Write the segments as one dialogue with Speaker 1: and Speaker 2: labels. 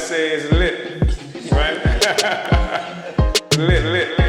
Speaker 1: say is lit, right? Lit, lit, lit.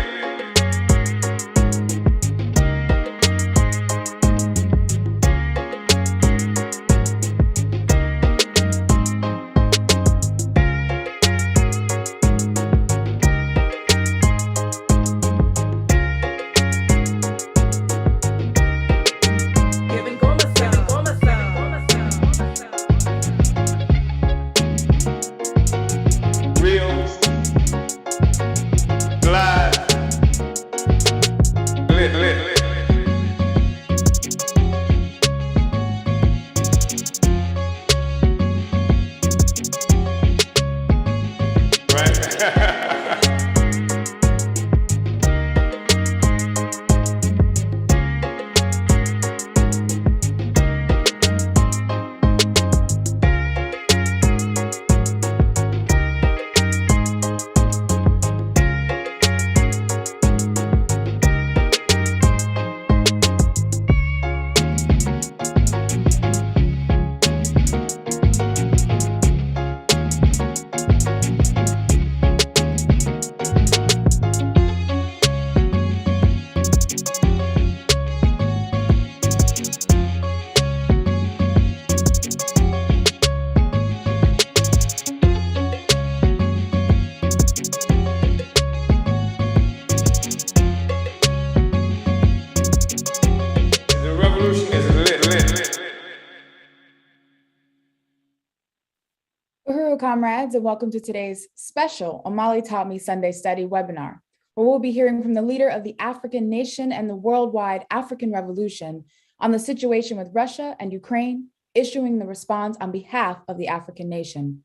Speaker 2: Comrades, and welcome to today's special Omali Taught Me Sunday Study webinar, where we'll be hearing from the leader of the African nation and the worldwide African revolution on the situation with Russia and Ukraine, issuing the response on behalf of the African nation.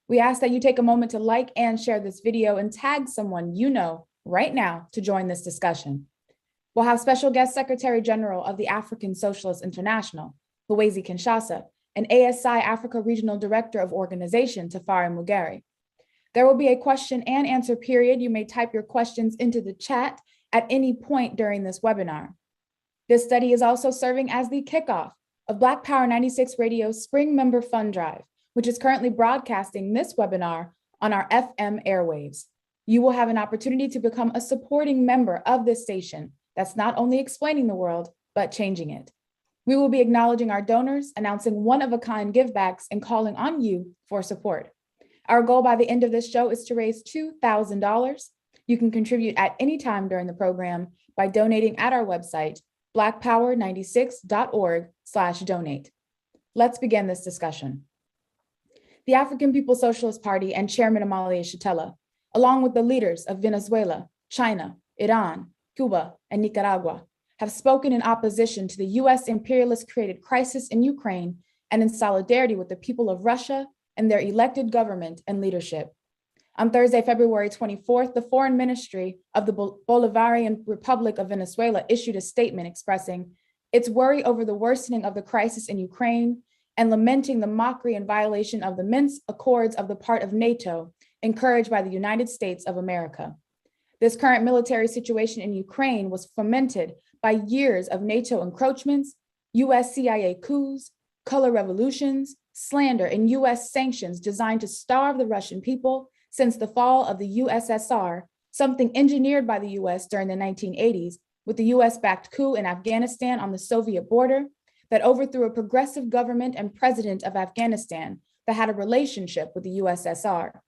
Speaker 2: We ask that you take a moment to like and share this video and tag someone you know right now to join this discussion. We'll have special guest Secretary General of the African Socialist International, Luwezi Kinshasa, and ASI Africa Regional Director of Organization, Tafarie Mugeri. There will be a question and answer period. You may type your questions into the chat at any point during this webinar. This study is also serving as the kickoff of Black Power 96 Radio's Spring Member Fund Drive, which is currently broadcasting this webinar on our FM airwaves. You will have an opportunity to become a supporting member of this station that's not only explaining the world, but changing it. We will be acknowledging our donors, announcing one-of-a-kind givebacks, and calling on you for support. Our goal by the end of this show is to raise $2,000. You can contribute at any time during the program by donating at our website, blackpower96.org/donate. Let's begin this discussion. The African People's Socialist Party and Chairman Omali Yehitela, along with the leaders of Venezuela, China, Iran, Cuba, and Nicaragua, have spoken in opposition to the US imperialist-created crisis in Ukraine and in solidarity with the people of Russia and their elected government and leadership. On Thursday, February 24th, the Foreign Ministry of the Bolivarian Republic of Venezuela issued a statement expressing its worry over the worsening of the crisis in Ukraine and lamenting the mockery and violation of the Minsk Accords of the part of NATO encouraged by the United States of America. This current military situation in Ukraine was fomented by years of NATO encroachments, US CIA coups, color revolutions, slander, and US sanctions designed to starve the Russian people since the fall of the USSR, something engineered by the US during the 1980s with the US-backed coup in Afghanistan on the Soviet border that overthrew a progressive government and president of Afghanistan that had a relationship with the USSR.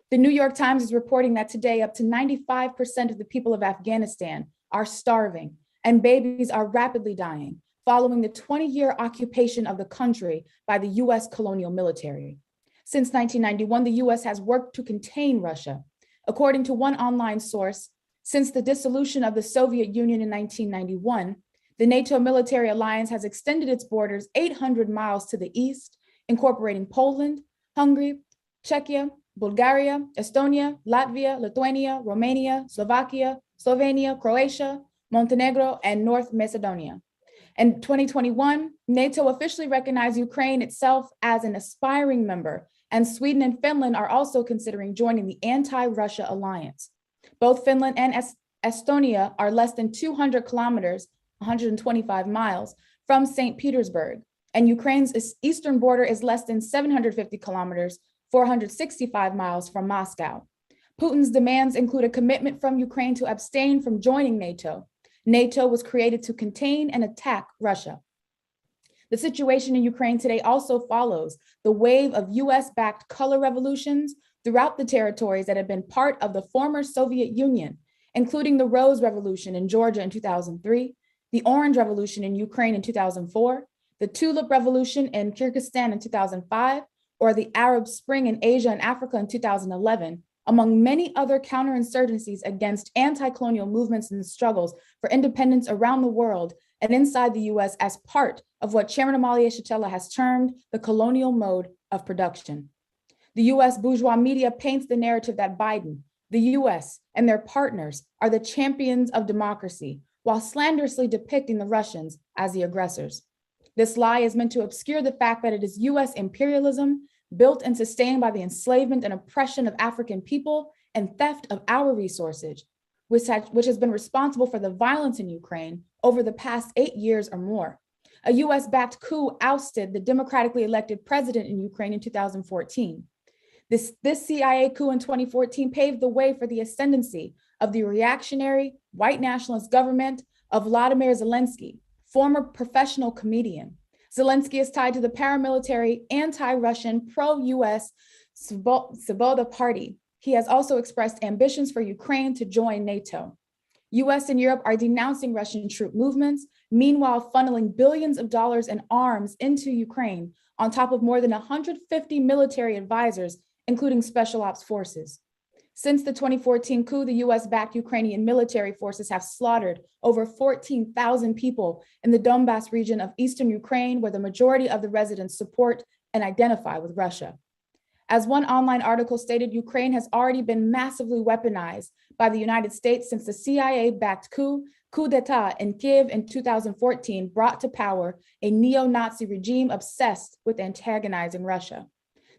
Speaker 2: The New York Times is reporting that today up to 95% of the people of Afghanistan are starving, and babies are rapidly dying following the 20-year occupation of the country by the US colonial military. Since 1991, the US has worked to contain Russia. According to one online source, since the dissolution of the Soviet Union in 1991, the NATO military alliance has extended its borders 800 miles to the east, incorporating Poland, Hungary, Czechia, Bulgaria, Estonia, Latvia, Lithuania, Romania, Slovakia, Slovenia, Croatia, Montenegro, and North Macedonia. In 2021, NATO officially recognized Ukraine itself as an aspiring member, and Sweden and Finland are also considering joining the anti-Russia alliance. Both Finland and Estonia are less than 200 kilometers, 125 miles, from St. Petersburg, and Ukraine's eastern border is less than 750 kilometers, 465 miles from Moscow. Putin's demands include a commitment from Ukraine to abstain from joining NATO. NATO was created to contain and attack Russia. The situation in Ukraine today also follows the wave of US-backed color revolutions throughout the territories that have been part of the former Soviet Union, including the Rose Revolution in Georgia in 2003, the Orange Revolution in Ukraine in 2004, the Tulip Revolution in Kyrgyzstan in 2005, or the Arab Spring in Asia and Africa in 2011, among many other counterinsurgencies against anti-colonial movements and struggles for independence around the world and inside the US as part of what Chairman Omali Yehitela has termed the colonial mode of production. The US bourgeois media paints the narrative that Biden, the US, and their partners are the champions of democracy, while slanderously depicting the Russians as the aggressors. This lie is meant to obscure the fact that it is US imperialism, built and sustained by the enslavement and oppression of African people and theft of our resources, which has been responsible for the violence in Ukraine over the past 8 years or more. A US-backed coup ousted the democratically elected president in Ukraine in 2014. This CIA coup in 2014 paved the way for the ascendancy of the reactionary white nationalist government of Vladimir Zelensky, former professional comedian. Zelensky is tied to the paramilitary, anti-Russian, pro-US Svoboda Party. He has also expressed ambitions for Ukraine to join NATO. US and Europe are denouncing Russian troop movements, meanwhile funneling billions of dollars in arms into Ukraine, on top of more than 150 military advisors, including special ops forces. Since the 2014 coup, the US-backed Ukrainian military forces have slaughtered over 14,000 people in the Donbas region of eastern Ukraine, where the majority of the residents support and identify with Russia. As one online article stated, Ukraine has already been massively weaponized by the United States since the CIA-backed coup d'etat in Kiev in 2014 brought to power a neo-Nazi regime obsessed with antagonizing Russia.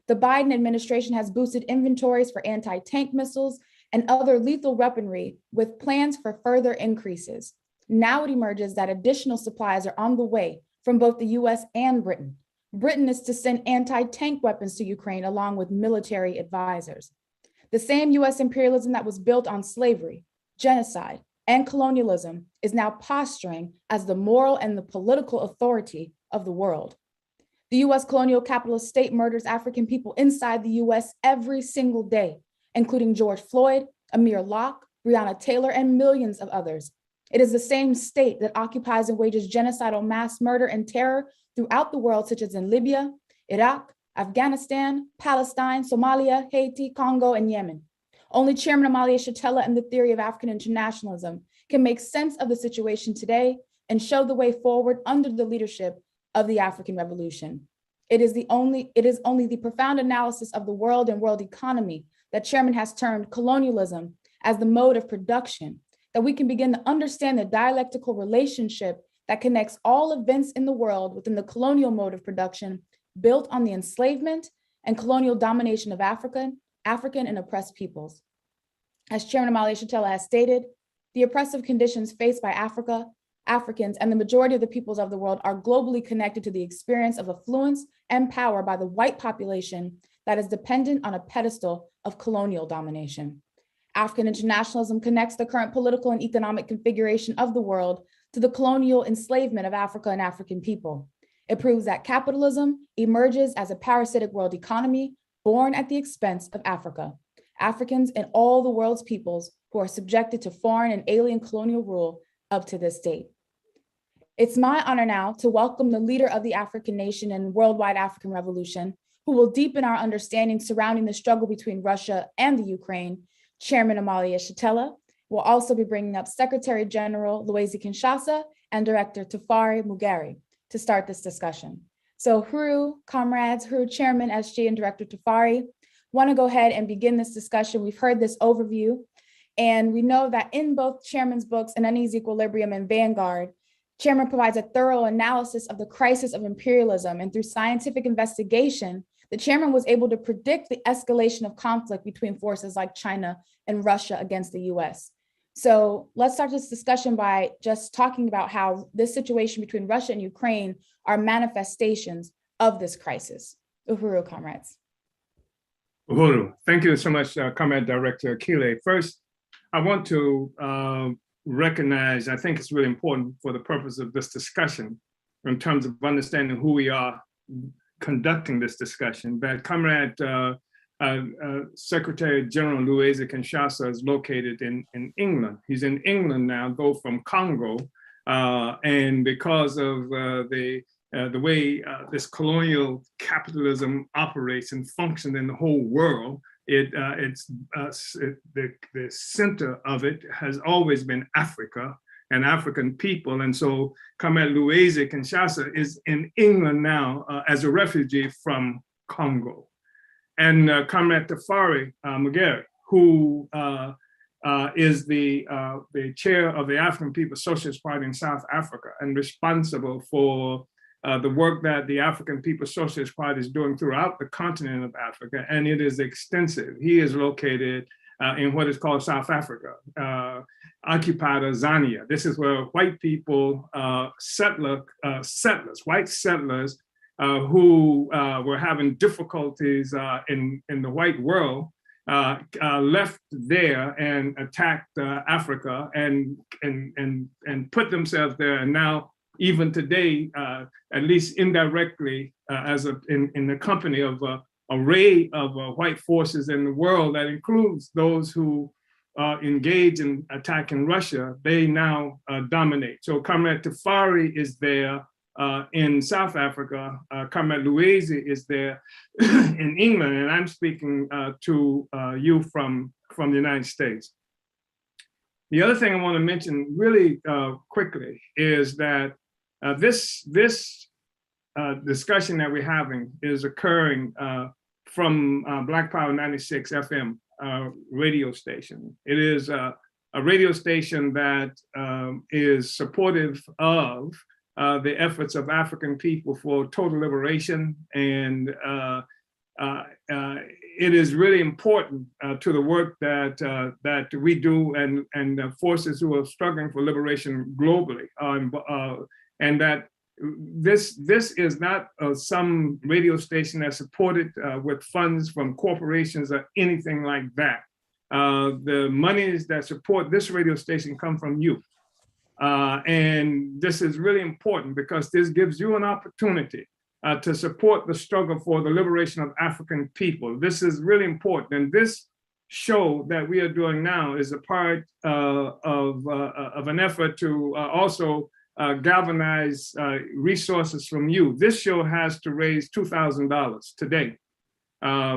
Speaker 2: The Biden administration has boosted inventories for anti-tank missiles and other lethal weaponry with plans for further increases. Now it emerges that additional supplies are on the way from both the US and Britain. Britain is to send anti-tank weapons to Ukraine along with military advisors. The same US imperialism that was built on slavery, genocide, and colonialism is now posturing as the moral and the political authority of the world. The US colonial capitalist state murders African people inside the US every single day, including George Floyd, Amir Locke, Breonna Taylor, and millions of others. It is the same state that occupies and wages genocidal mass murder and terror throughout the world, such as in Libya, Iraq, Afghanistan, Palestine, Somalia, Haiti, Congo, and Yemen. Only Chairman Omali Yehitela and the theory of African internationalism can make sense of the situation today and show the way forward under the leadership of the African Revolution. It is only the profound analysis of the world and world economy that Chairman has termed colonialism as the mode of production that we can begin to understand the dialectical relationship that connects all events in the world within the colonial mode of production built on the enslavement and colonial domination of African and oppressed peoples. As Chairman Omali Yehitela has stated, the oppressive conditions faced by Africa, Africans, and the majority of the peoples of the world are globally connected to the experience of affluence and power by the white population that is dependent on a pedestal of colonial domination. African internationalism connects the current political and economic configuration of the world to the colonial enslavement of Africa and African people. It proves that capitalism emerges as a parasitic world economy born at the expense of Africa, Africans, and all the world's peoples who are subjected to foreign and alien colonial rule up to this date. It's my honor now to welcome the leader of the African nation and worldwide African revolution, who will deepen our understanding surrounding the struggle between Russia and the Ukraine. Chairman Omali Yehitela will also be bringing up Secretary General Luwezi Kinshasa and Director Tafarie Mugeri to start this discussion. So Huru, comrades, Huru Chairman, SG, and Director Tafarie, want to go ahead and begin this discussion. We've heard this overview, and we know that in both Chairman's books, An Uneasy Equilibrium and Vanguard, Chairman provides a thorough analysis of the crisis of imperialism, and through scientific investigation, the Chairman was able to predict the escalation of conflict between forces like China and Russia against the US. So let's start this discussion by just talking about how this situation between Russia and Ukraine are manifestations of this crisis. Uhuru, comrades.
Speaker 1: Uhuru. Thank you so much, Comrade Director Akilé. First, I want to recognize, I think it's really important for the purpose of this discussion, in terms of understanding who we are conducting this discussion, that Comrade Secretary General Luwezi Kinshasa is located in England. He's in England now, though from Congo, and because of the way this colonial capitalism operates and functions in the whole world, the center of it has always been Africa and African people. And so Comrade Luwezi Kinshasa is in England now as a refugee from Congo. And Comrade Tafarie Mugeri, who is the chair of the African People's Socialist Party in South Africa and responsible for the work that the African People's Socialist Party is doing throughout the continent of Africa, and it is extensive. He is located in what is called South Africa, occupied Zania. This is where white people, white settlers who were having difficulties in the white world, left there and attacked Africa and put themselves there. And now, even today, at least indirectly, in the company of an array of white forces in the world, that includes those who engage in attacking Russia, they now dominate. So Comrade Tafarie is there in South Africa, Comrade Luwezi is there in England, and I'm speaking to you from the United States. The other thing I want to mention really quickly is that this discussion that we're having is occurring from Black Power 96 FM radio station. It is a radio station that is supportive of the efforts of African people for total liberation, and it is really important to the work that we do and the forces who are struggling for liberation globally, and that this is not some radio station that's supported with funds from corporations or anything like that. The monies that support this radio station come from you. And this is really important because this gives you an opportunity to support the struggle for the liberation of African people. This is really important. And this show that we are doing now is a part of an effort to also galvanize resources from you. This show has to raise $2,000 today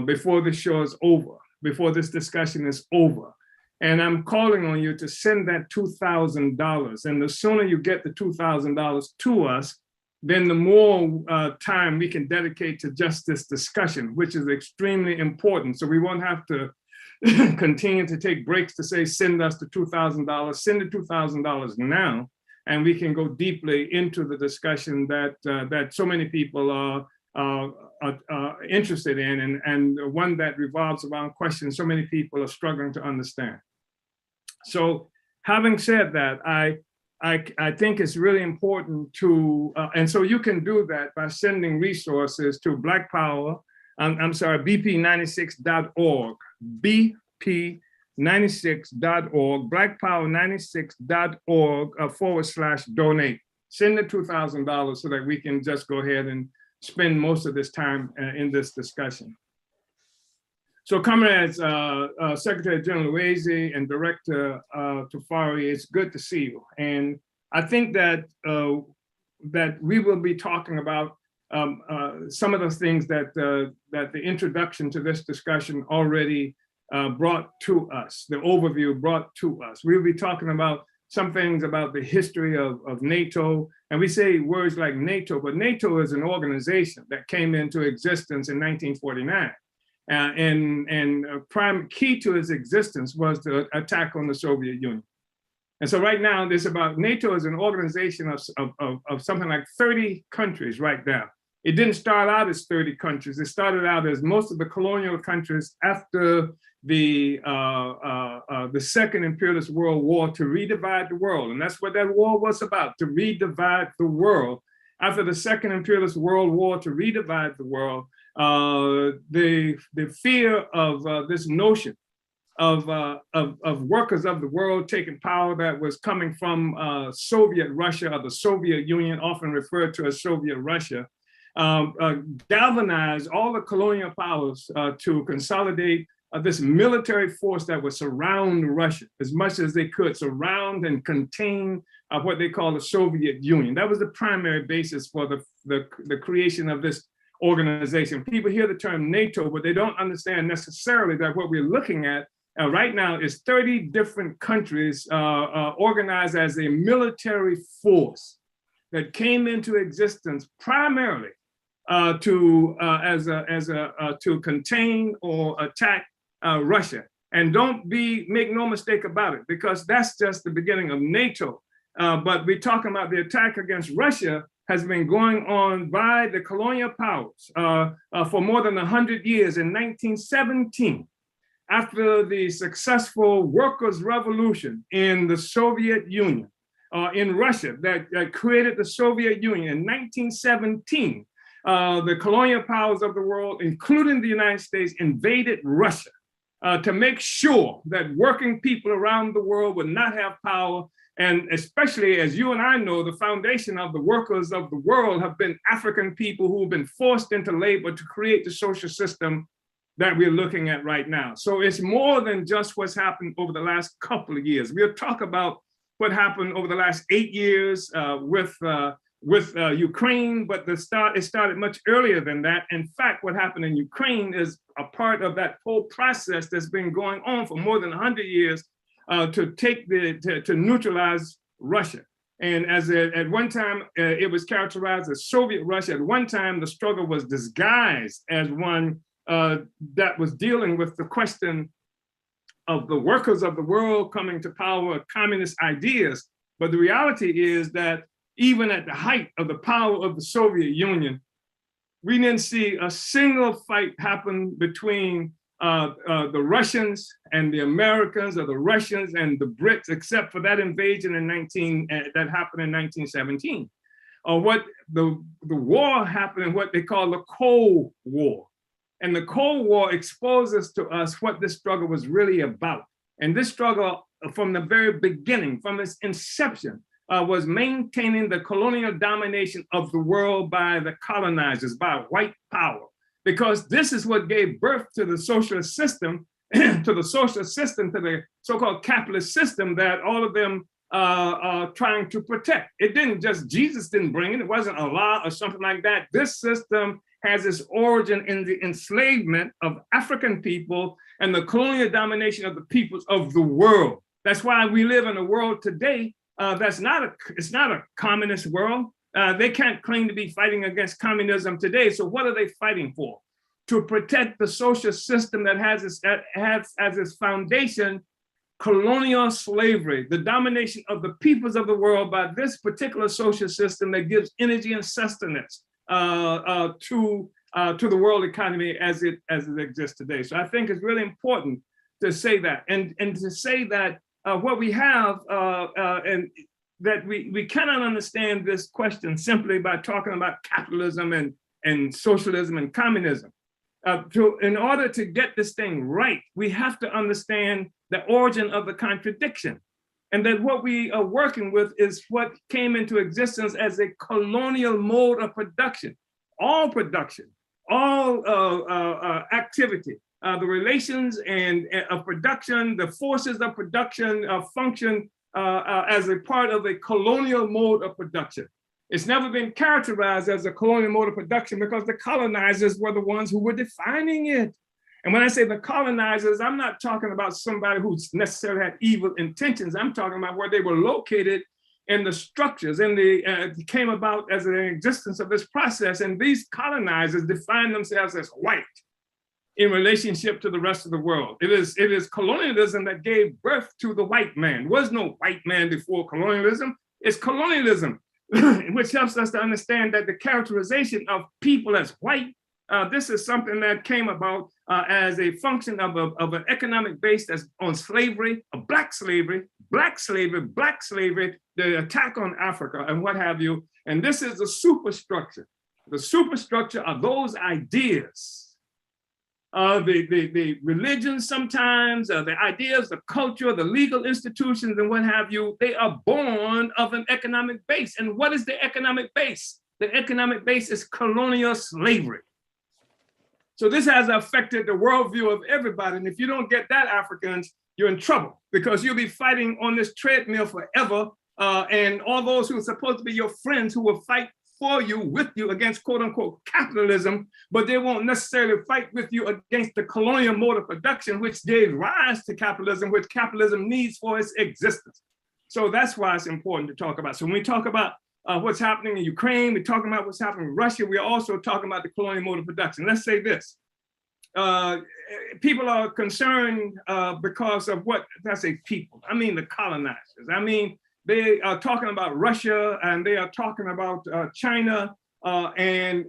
Speaker 1: before the show is over, before this discussion is over. And I'm calling on you to send that $2,000. And the sooner you get the $2,000 to us, then the more time we can dedicate to just this discussion, which is extremely important. So we won't have to continue to take breaks to say, send us the $2,000, send the $2,000 now. And we can go deeply into the discussion that so many people are interested in, and one that revolves around questions so many people are struggling to understand. So having said that, I think it's really important to, and so you can do that by sending resources to Black Power, BP96.org, BP96.org, blackpower96.org/donate. Send the $2,000 so that we can just go ahead and spend most of this time in this discussion. So Comrades, Secretary General Luwezi and Director Tafarie, it's good to see you. And I think that we will be talking about some of the things that the introduction to this discussion already brought to us, the overview brought to us. We'll be talking about some things about the history of NATO. And we say words like NATO, but NATO is an organization that came into existence in 1949. And prime key to its existence was the attack on the Soviet Union. And so right now, NATO is an organization of something like 30 countries right now. It didn't start out as 30 countries. It started out as most of the colonial countries after the Second Imperialist World War to redivide the world. And that's what that war was about, to redivide the world. After the Second Imperialist World War to redivide the world, The fear of this notion of workers of the world taking power that was coming from Soviet Russia, or the Soviet Union, often referred to as Soviet Russia, galvanized all the colonial powers to consolidate this military force that would surround Russia as much as they could, surround and contain what they call the Soviet Union. That was the primary basis for the creation of this organization. People hear the term NATO, but they don't understand necessarily that what we're looking at right now is 30 different countries organized as a military force that came into existence primarily to contain or attack Russia. And make no mistake about it, because that's just the beginning of NATO. But we're talking about the attack against Russia has been going on by the colonial powers for more than 100 years. In 1917, after the successful workers' revolution in the Soviet Union, in Russia, that created the Soviet Union, in 1917, the colonial powers of the world, including the United States, invaded Russia to make sure that working people around the world would not have power. And especially, as you and I know, the foundation of the workers of the world have been African people who have been forced into labor to create the social system that we're looking at right now. So it's more than just what's happened over the last couple of years. We'll talk about what happened over the last 8 years with Ukraine, but it started much earlier than that. In fact, what happened in Ukraine is a part of that whole process that's been going on for more than 100 years to neutralize Russia. And at one time, it was characterized as Soviet Russia. At one time, the struggle was disguised as one that was dealing with the question of the workers of the world coming to power with communist ideas. But the reality is that even at the height of the power of the Soviet Union, we didn't see a single fight happen between the Russians and the Americans, or the Russians and the Brits, except for that invasion that happened in 1917. What the war happened in what they call the Cold War. And the Cold War exposes to us what this struggle was really about. And this struggle, from the very beginning, from its inception, was maintaining the colonial domination of the world by the colonizers, by white power. Because this is what gave birth to the socialist system, to the so-called capitalist system that all of them are trying to protect. Jesus didn't bring it. It wasn't Allah or something like that. This system has its origin in the enslavement of African people and the colonial domination of the peoples of the world. That's why we live in a world today it's not a communist world. They can't claim to be fighting against communism today. So what are they fighting for? To protect the social system that has as its foundation colonial slavery, the domination of the peoples of the world by this particular social system that gives energy and sustenance to the world economy as it exists today. So I think it's really important to say that, and to say that what we have, and that we cannot understand this question simply by talking about capitalism and socialism and communism. In order to get this thing right, we have to understand the origin of the contradiction. And that what we are working with is what came into existence as a colonial mode of production. All activity, the relations of production, the forces of production function as a part of a colonial mode of production. It's never been characterized as a colonial mode of production because the colonizers were the ones who were defining it. And when I say the colonizers, I'm not talking about somebody who necessarily had evil intentions. I'm talking about where they were located in the structures, and it came about as an existence of this process. And these colonizers define themselves as white in relationship to the rest of the world. It is colonialism that gave birth to the white man. There was no white man before colonialism. It's colonialism, which helps us to understand that the characterization of people as white, this is something that came about as a function of an economic base that's on slavery, black slavery, the attack on Africa and what have you. And this is a superstructure The superstructure are those ideas, the religions sometimes, the ideas, the culture, the legal institutions and what have you, they are born of an economic base. And what is the economic base? The economic base is colonial slavery. So this has affected the worldview of everybody. And if you don't get that, Africans, you're in trouble, because you'll be fighting on this treadmill forever. And all those who are supposed to be your friends who will fight for you, with you against quote unquote capitalism, but they won't necessarily fight with you against the colonial mode of production, which gave rise to capitalism, which capitalism needs for its existence. So that's why it's important to talk about. So when we talk about what's happening in Ukraine, we're talking about what's happening in Russia, we're also talking about the colonial mode of production. Let's say this. People are concerned because of what, I say people, I mean the colonizers. I mean, they are talking about Russia and they are talking about China, and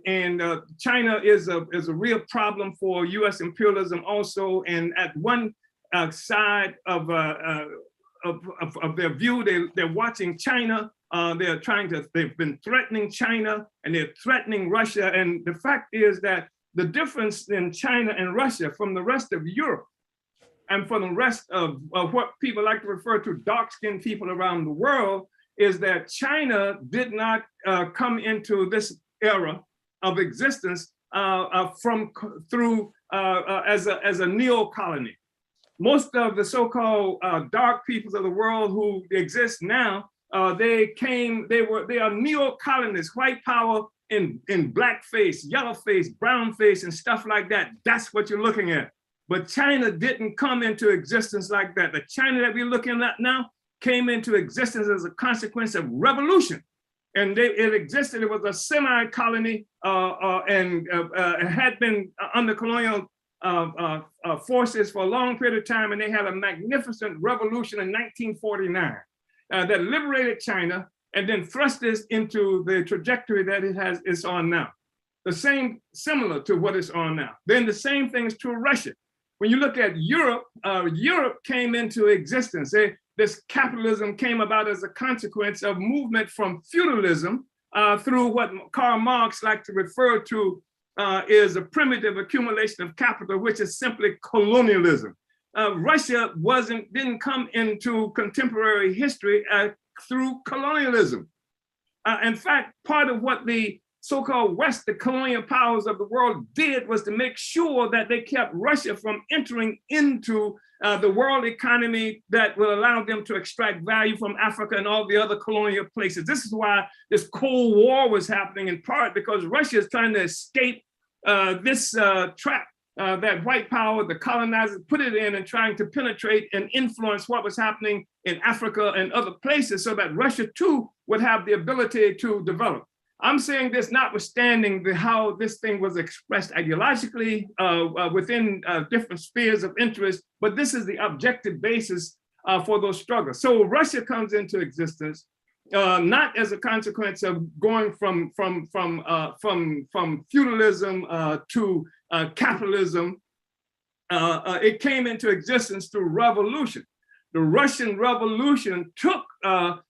Speaker 1: China is a real problem for U.S. imperialism also. And at one side of their view, they're watching China. They've been threatening China and they're threatening Russia. And the fact is that the difference in China and Russia from the rest of Europe and from the rest of what people like to refer to dark-skinned people around the world is that China did not come into this era of existence as a neo-colony. Most of the so-called dark peoples of the world who exist now, they are neo-colonists, white power in blackface, yellowface, brownface, and stuff like that. That's what you're looking at. But China didn't come into existence like that. The China that we're looking at now came into existence as a consequence of revolution. And it existed, it was a semi-colony and had been under colonial forces for a long period of time. And they had a magnificent revolution in 1949 that liberated China and then thrust this into the trajectory that it's on now. Similar to what it's on now. Then the same thing is true of Russia. When you look at Europe, Europe came into existence. This capitalism came about as a consequence of movement from feudalism through what Karl Marx liked to refer to is a primitive accumulation of capital, which is simply colonialism. Russia didn't come into contemporary history through colonialism. In fact, part of what the so-called West, the colonial powers of the world did was to make sure that they kept Russia from entering into the world economy that will allow them to extract value from Africa and all the other colonial places. This is why this Cold War was happening, in part because Russia is trying to escape this trap that white power, the colonizers, put it in and trying to penetrate and influence what was happening in Africa and other places so that Russia too would have the ability to develop. I'm saying this notwithstanding how this thing was expressed ideologically within different spheres of interest, but this is the objective basis for those struggles. So Russia comes into existence not as a consequence of going from feudalism to capitalism. It came into existence through revolution. The Russian Revolution took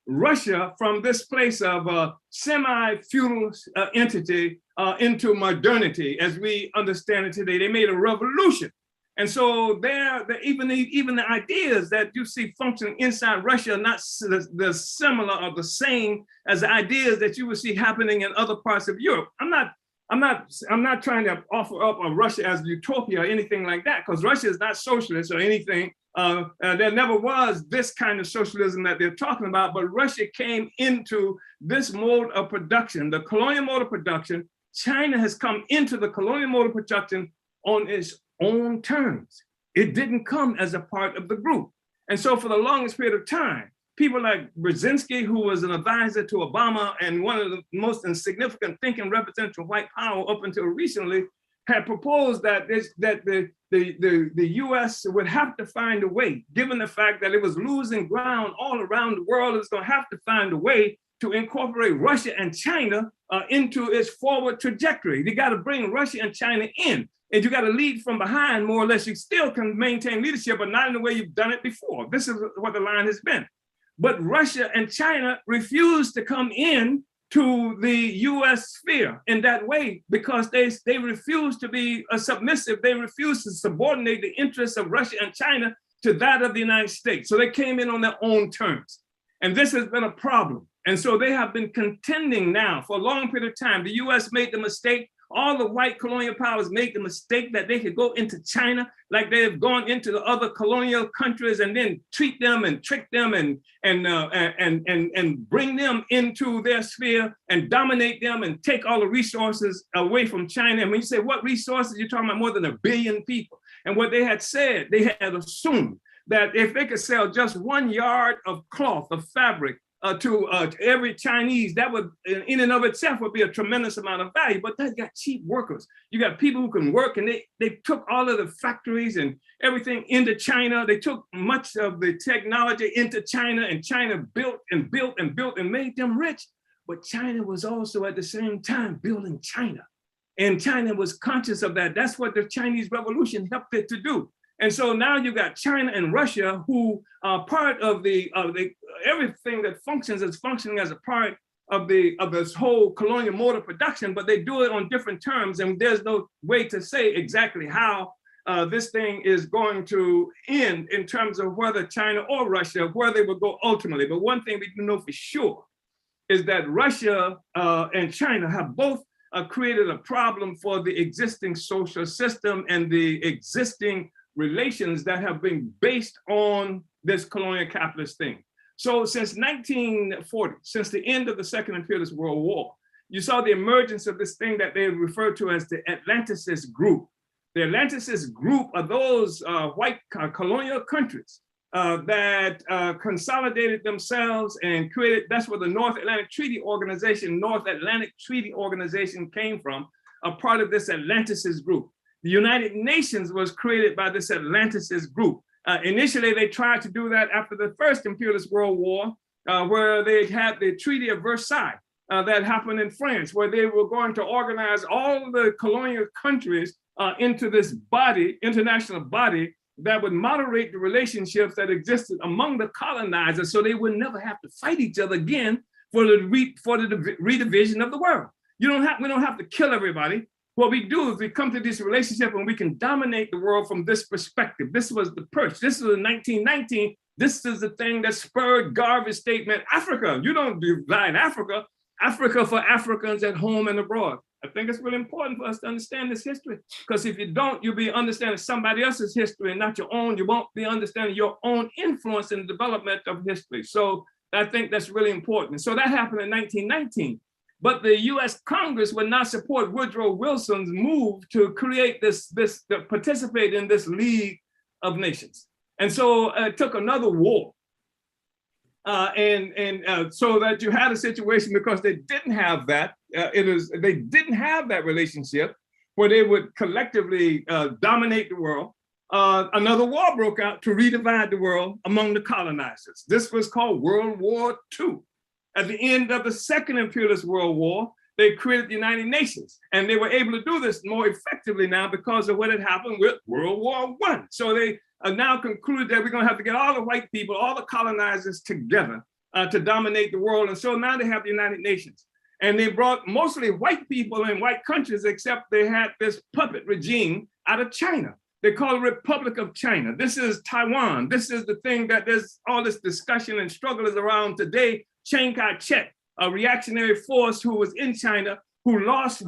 Speaker 1: Russia from this place of a semi-feudal entity into modernity as we understand it today. They made a revolution. And so even the ideas that you see functioning inside Russia are not the similar or the same as the ideas that you would see happening in other parts of Europe. I'm not trying to offer up a Russia as utopia or anything like that, because Russia is not socialist or anything. There never was this kind of socialism that they're talking about, but Russia came into this mode of production, the colonial mode of production. China has come into the colonial mode of production on its own terms. It didn't come as a part of the group. And so for the longest period of time, people like Brzezinski, who was an advisor to Obama and one of the most insignificant thinking representatives of white power up until recently, had proposed that the US would have to find a way, given the fact that it was losing ground all around the world, it's going to have to find a way to incorporate Russia and China into its forward trajectory. You got to bring Russia and China in, and you got to lead from behind more or less. You still can maintain leadership, but not in the way you've done it before. This is what the line has been. But Russia and China refused to come in to the US sphere in that way, because they refuse to be submissive. They refuse to subordinate the interests of Russia and China to that of the United States. So they came in on their own terms. And this has been a problem. And so they have been contending now for a long period of time. The US made the mistake, all the white colonial powers made the mistake that they could go into China like they have gone into the other colonial countries and then treat them and trick them and bring them into their sphere and dominate them and take all the resources away from China. And when you say what resources, you're talking about more than 1 billion people. And what they had said, they had assumed that if they could sell just 1 yard of cloth, of fabric, to every Chinese, that would in and of itself would be a tremendous amount of value. But they got cheap workers. You got people who can work, and they took all of the factories and everything into China. They took much of the technology into China, and China built and built and built and made them rich. But China was also at the same time building China. And China was conscious of that. That's what the Chinese Revolution helped it to do. And so now you got China and Russia, who are part of the everything that functions is functioning as a part of this whole colonial mode of production, but they do it on different terms, and there's no way to say exactly how this thing is going to end in terms of whether China or Russia, where they will go ultimately. But one thing we do know for sure is that Russia and China have both created a problem for the existing social system and the existing relations that have been based on this colonial capitalist thing. So since 1940, since the end of the Second Imperialist World War, you saw the emergence of this thing that they refer to as the Atlanticist group. The Atlanticist group are those white colonial countries that consolidated themselves and created, that's where the North Atlantic Treaty Organization came from, a part of this Atlanticist group. The United Nations was created by this Atlanticist group. Initially, they tried to do that after the First Imperialist World War, where they had the Treaty of Versailles that happened in France, where they were going to organize all the colonial countries into this body, international body, that would moderate the relationships that existed among the colonizers, so they would never have to fight each other again for the redivision of the world. We don't have to kill everybody. What we do is we come to this relationship and we can dominate the world from this perspective. This was the perch. This was in 1919. This is the thing that spurred Garvey's statement, Africa. You don't divide Africa. Africa for Africans at home and abroad. I think it's really important for us to understand this history, because if you don't, you'll be understanding somebody else's history and not your own. You won't be understanding your own influence in the development of history. So I think that's really important. And so that happened in 1919. But the US Congress would not support Woodrow Wilson's move to create to participate in this League of Nations. And so it took another war. So that you had a situation, because they didn't have that, they didn't have that relationship where they would collectively dominate the world. Another war broke out to redivide the world among the colonizers. This was called World War II. At the end of the Second Imperialist World War, they created the United Nations, and they were able to do this more effectively now because of what had happened with World War I. So they now concluded that we're going to have to get all the white people, all the colonizers together to dominate the world. And so now they have the United Nations. And they brought mostly white people in white countries, except they had this puppet regime out of China. They call it Republic of China. This is Taiwan. This is the thing that there's all this discussion and struggle is around today. Chiang Kai-shek, a reactionary force who was in China, who lost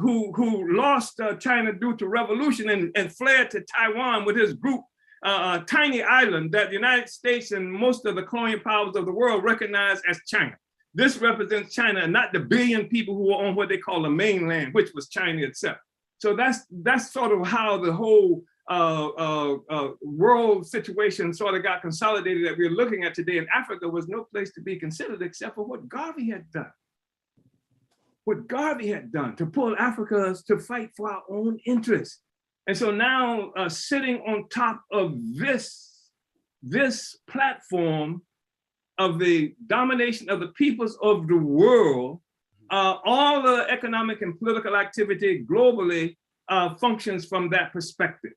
Speaker 1: China due to revolution and fled to Taiwan with his group, a tiny island that the United States and most of the colonial powers of the world recognize as China. This represents China and not the billion people who were on what they call the mainland, which was China itself. So that's sort of how the whole world situation sort of got consolidated that we're looking at today. And Africa was no place to be considered except for what Garvey had done. What Garvey had done to pull Africa to fight for our own interests. And so now sitting on top of this platform of the domination of the peoples of the world, all the economic and political activity globally functions from that perspective.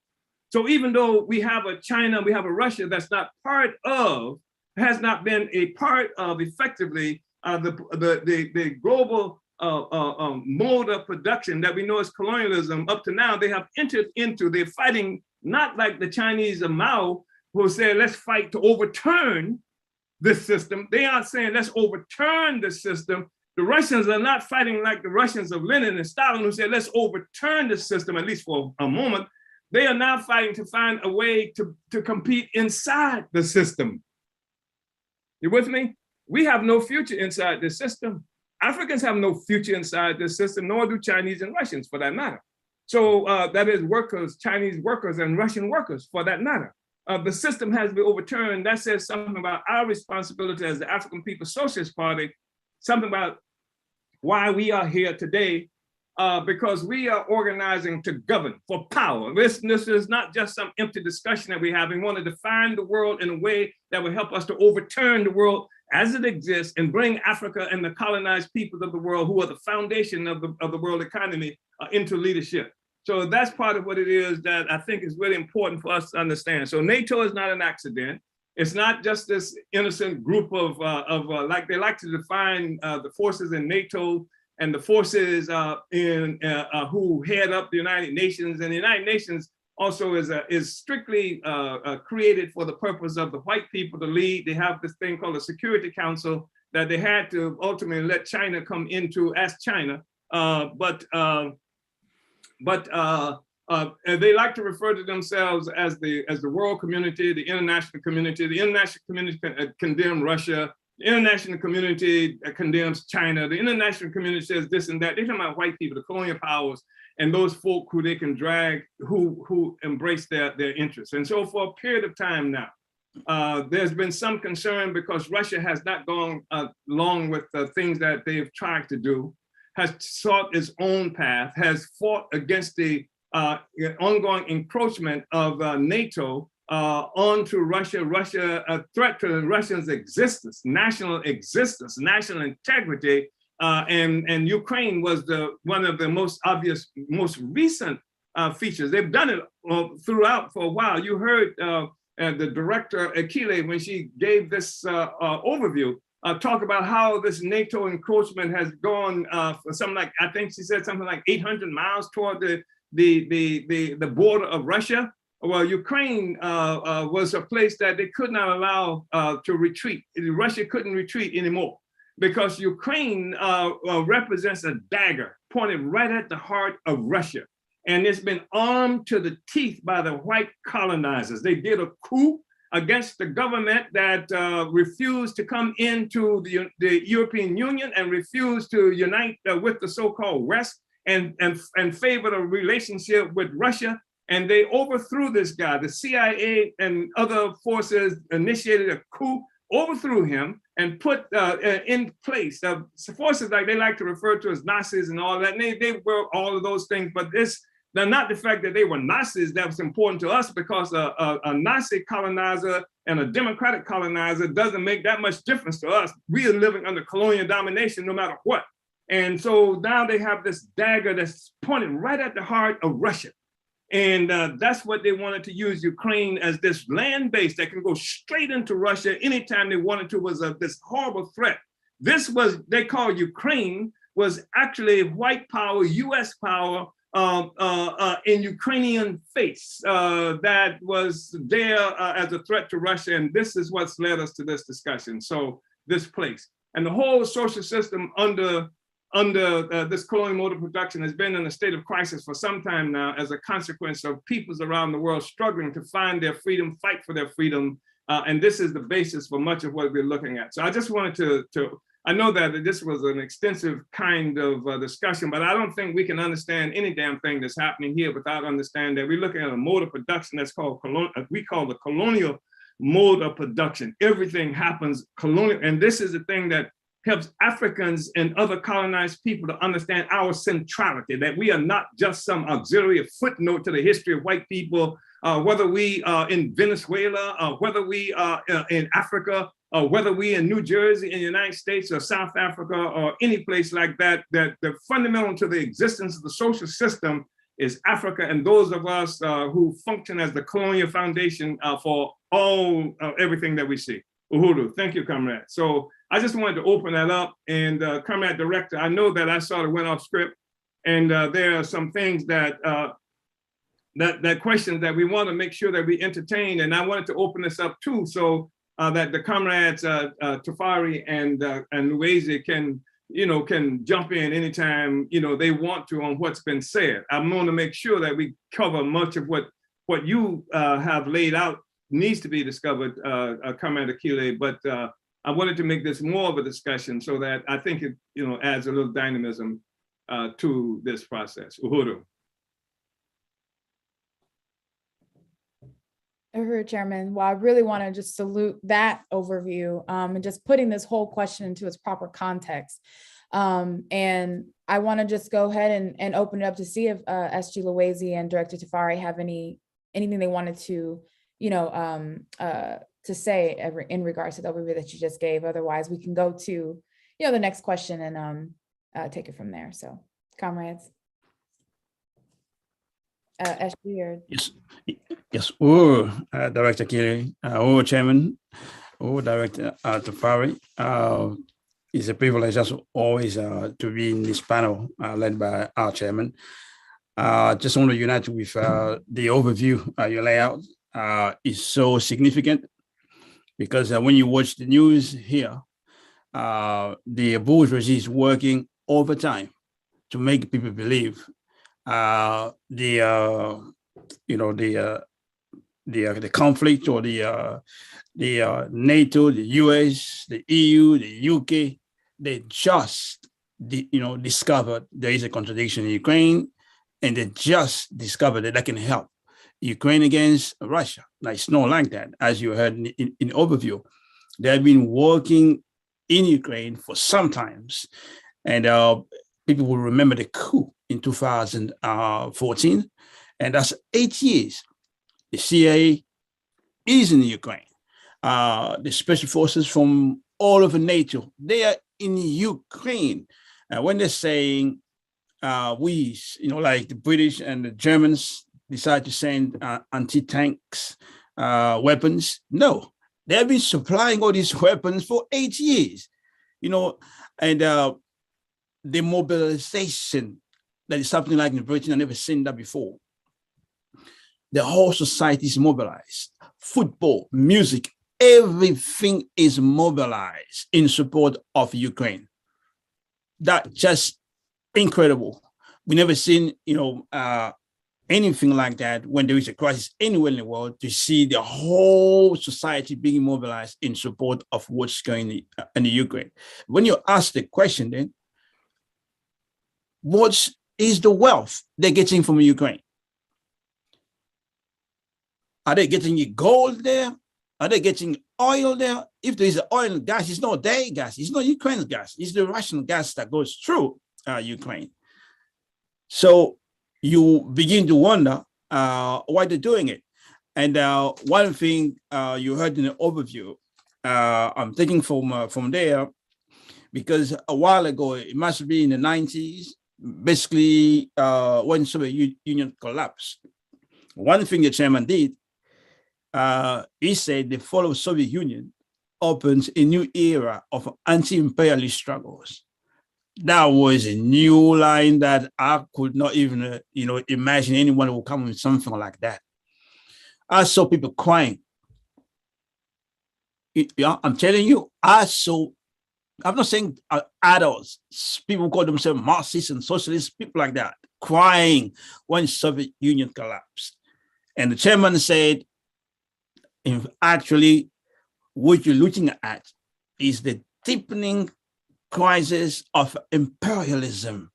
Speaker 1: So even though we have a China, we have a Russia that's not part of, has not been a part of effectively the global mode of production that we know as colonialism, up to now, they have entered into, they're fighting not like the Chinese of Mao, who said, let's fight to overturn this system. They aren't saying, let's overturn the system. The Russians are not fighting like the Russians of Lenin and Stalin, who said, let's overturn the system, at least for a moment. They are now fighting to find a way to compete inside the system. You with me? We have no future inside this system. Africans have no future inside this system, nor do Chinese and Russians for that matter. So that is workers, Chinese workers and Russian workers for that matter. The system has been overturned. That says something about our responsibility as the African People's Socialist Party, something about why we are here today, because we are organizing to govern for power. This is not just some empty discussion that we have. We want to define the world in a way that will help us to overturn the world as it exists and bring Africa and the colonized peoples of the world, who are the foundation of the world economy, into leadership. So that's part of what it is that I think is really important for us to understand. So NATO is not an accident. It's not just this innocent group of like they like to define the forces in NATO and the forces who head up the United Nations. And the United Nations also is strictly created for the purpose of the white people to lead. They have this thing called the Security Council that they had to ultimately let China come into as China. But they like to refer to themselves as the world community, the international community. The international community condemn Russia. The international community condemns China. The international community says this and that. They're talking about white people, the colonial powers, and those folk who they can drag, who embrace their interests. And so for a period of time now, there's been some concern because Russia has not gone along with the things that they've tried to do, has sought its own path, has fought against the ongoing encroachment of NATO onto Russia, a threat to Russia's existence, national integrity, and Ukraine was one of the most obvious, most recent features. They've done it throughout for a while. You heard the director, Akilé, when she gave this overview, talk about how this NATO encroachment has gone for something like, I think she said something like 800 miles toward the border of Russia. Well, Ukraine was a place that they could not allow to retreat. Russia couldn't retreat anymore because Ukraine represents a dagger pointed right at the heart of Russia. And it's been armed to the teeth by the white colonizers. They did a coup against the government that refused to come into the European Union and refused to unite with the so-called West and favored a relationship with Russia. And they overthrew this guy. The CIA and other forces initiated a coup, overthrew him, and put in place forces like they like to refer to as Nazis and all that. And they were all of those things, but they're not the fact that they were Nazis that was important to us, because a Nazi colonizer and a democratic colonizer doesn't make that much difference to us. We are living under colonial domination no matter what. And so now they have this dagger that's pointed right at the heart of Russia. And that's what they wanted to use Ukraine as, this land base that can go straight into Russia anytime they wanted to, was this horrible threat. This was, they call Ukraine, was actually white power, US power in Ukrainian face that was there as a threat to Russia. And this is what's led us to this discussion. So this place and the whole social system under this colonial mode of production has been in a state of crisis for some time now, as a consequence of peoples around the world struggling to find their freedom, fight for their freedom. And this is the basis for much of what we're looking at. So I just wanted to I know that this was an extensive kind of discussion, but I don't think we can understand any damn thing that's happening here without understanding that we're looking at a mode of production that's called, we call the colonial mode of production. Everything happens colonial. And this is the thing that helps Africans and other colonized people to understand our centrality, that we are not just some auxiliary footnote to the history of white people, whether we are in Venezuela, whether we are in Africa, whether we in New Jersey in the United States or South Africa or any place like that, that the fundamental to the existence of the social system is Africa, and those of us who function as the colonial foundation for all everything that we see. Uhuru. Thank you, Comrade. So I just wanted to open that up. And Comrade Director, I know that I sort of went off script, and there are some things that that questions that we want to make sure that we entertain. And I wanted to open this up too, so that the comrades Tafarie and Luwezi can jump in anytime they want to on what's been said. I'm going to make sure that we cover much of what you have laid out needs to be discovered, Comrade Akilé, but I wanted to make this more of a discussion so that I think it adds a little dynamism to this process. Uhuru.
Speaker 2: Chairman, well, I really want to just salute that overview and just putting this whole question into its proper context. And I want to just go ahead and open it up to see if SG Luwezi and Director Tafarie have anything they wanted to, to say in regards to the overview that you just gave. Otherwise, we can go to, the next question and take it from there. So, comrades. SG or
Speaker 3: Yes. Director Akilé, Chairman, Director Tafarie. It's a privilege as always to be in this panel led by our chairman. Just want to unite with the overview you lay out is so significant because when you watch the news here, the bourgeoisie is working overtime to make people believe the conflict or the NATO, the US, the EU, the UK, they just discovered there is a contradiction in Ukraine, and they just discovered that they can help Ukraine against Russia. Now, it's not like that, as you heard in overview. They have been working in Ukraine for some times, and people will remember the coup in 2014, and that's 8 years. The CIA is in Ukraine. The special forces from all over NATO, they are in Ukraine. When they're saying we, like the British and the Germans decide to send anti-tanks weapons, no, they have been supplying all these weapons for 8 years, and the mobilization that is something like in Britain, I've never seen that before. The whole society is mobilized. Football, music, everything is mobilized in support of Ukraine. That's just incredible. We never seen, anything like that when there is a crisis anywhere in the world, to see the whole society being mobilized in support of what's going on in the Ukraine. When you ask the question then, what is the wealth they're getting from Ukraine? Are they getting gold there? Are they getting oil there? If there is oil and gas, it's not their gas, it's not Ukraine's gas, it's the Russian gas that goes through Ukraine. So you begin to wonder why they're doing it. And one thing you heard in the overview, I'm taking from there, because a while ago, it must be in the 90s, basically when Soviet Union collapsed. One thing the chairman did, he said the fall of Soviet Union opens a new era of anti-imperialist struggles. That was a new line that I could not even, imagine anyone would come with something like that. I saw people crying. I'm telling you, I'm not saying adults, people call themselves Marxists and Socialists, people like that, crying when Soviet Union collapsed. And the chairman said, actually, what you're looking at is the deepening crisis of imperialism.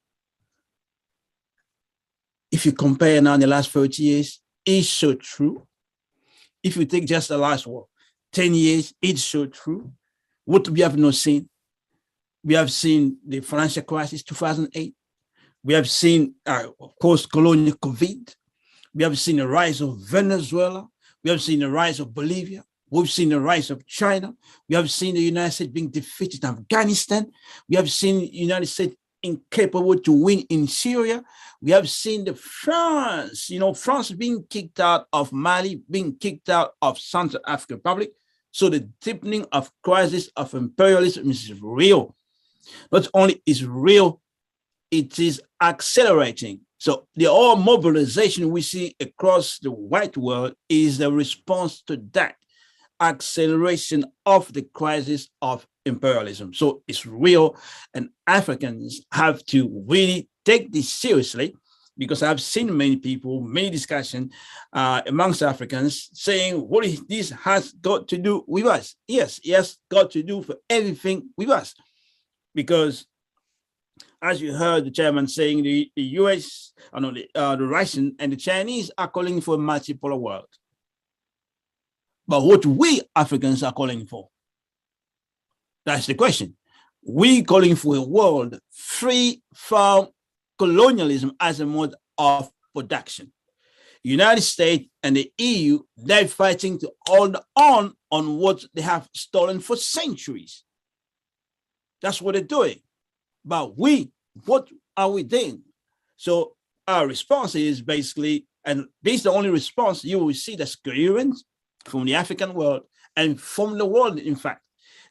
Speaker 3: If you compare now in the last 30 years, it's so true. If you take just the last 10 years, it's so true. What we have not seen? We have seen the financial crisis, 2008. We have seen, of course, colonial COVID. We have seen the rise of Venezuela. We have seen the rise of Bolivia. We've seen the rise of China. We have seen the United States being defeated in Afghanistan. We have seen the United States incapable to win in Syria. We have seen the France, France being kicked out of Mali, being kicked out of Central African Republic. So the deepening of crisis of imperialism is real. Not only is real, it is accelerating. So the whole mobilization we see across the white world is the response to that acceleration of the crisis of imperialism. So it's real, and Africans have to really take this seriously, because I've seen many people, many discussions amongst Africans saying, what this has got to do with us? Yes, it has got to do for everything with us. Because as you heard the chairman saying, the US, the Russian and the Chinese are calling for a multipolar world. But what we Africans are calling for? That's the question. We calling for a world free from colonialism as a mode of production. United States and the EU, they're fighting to hold on what they have stolen for centuries. That's what they're doing. But what are we doing? So our response is basically, and this is the only response you will see that's coherent from the African world and from the world, in fact.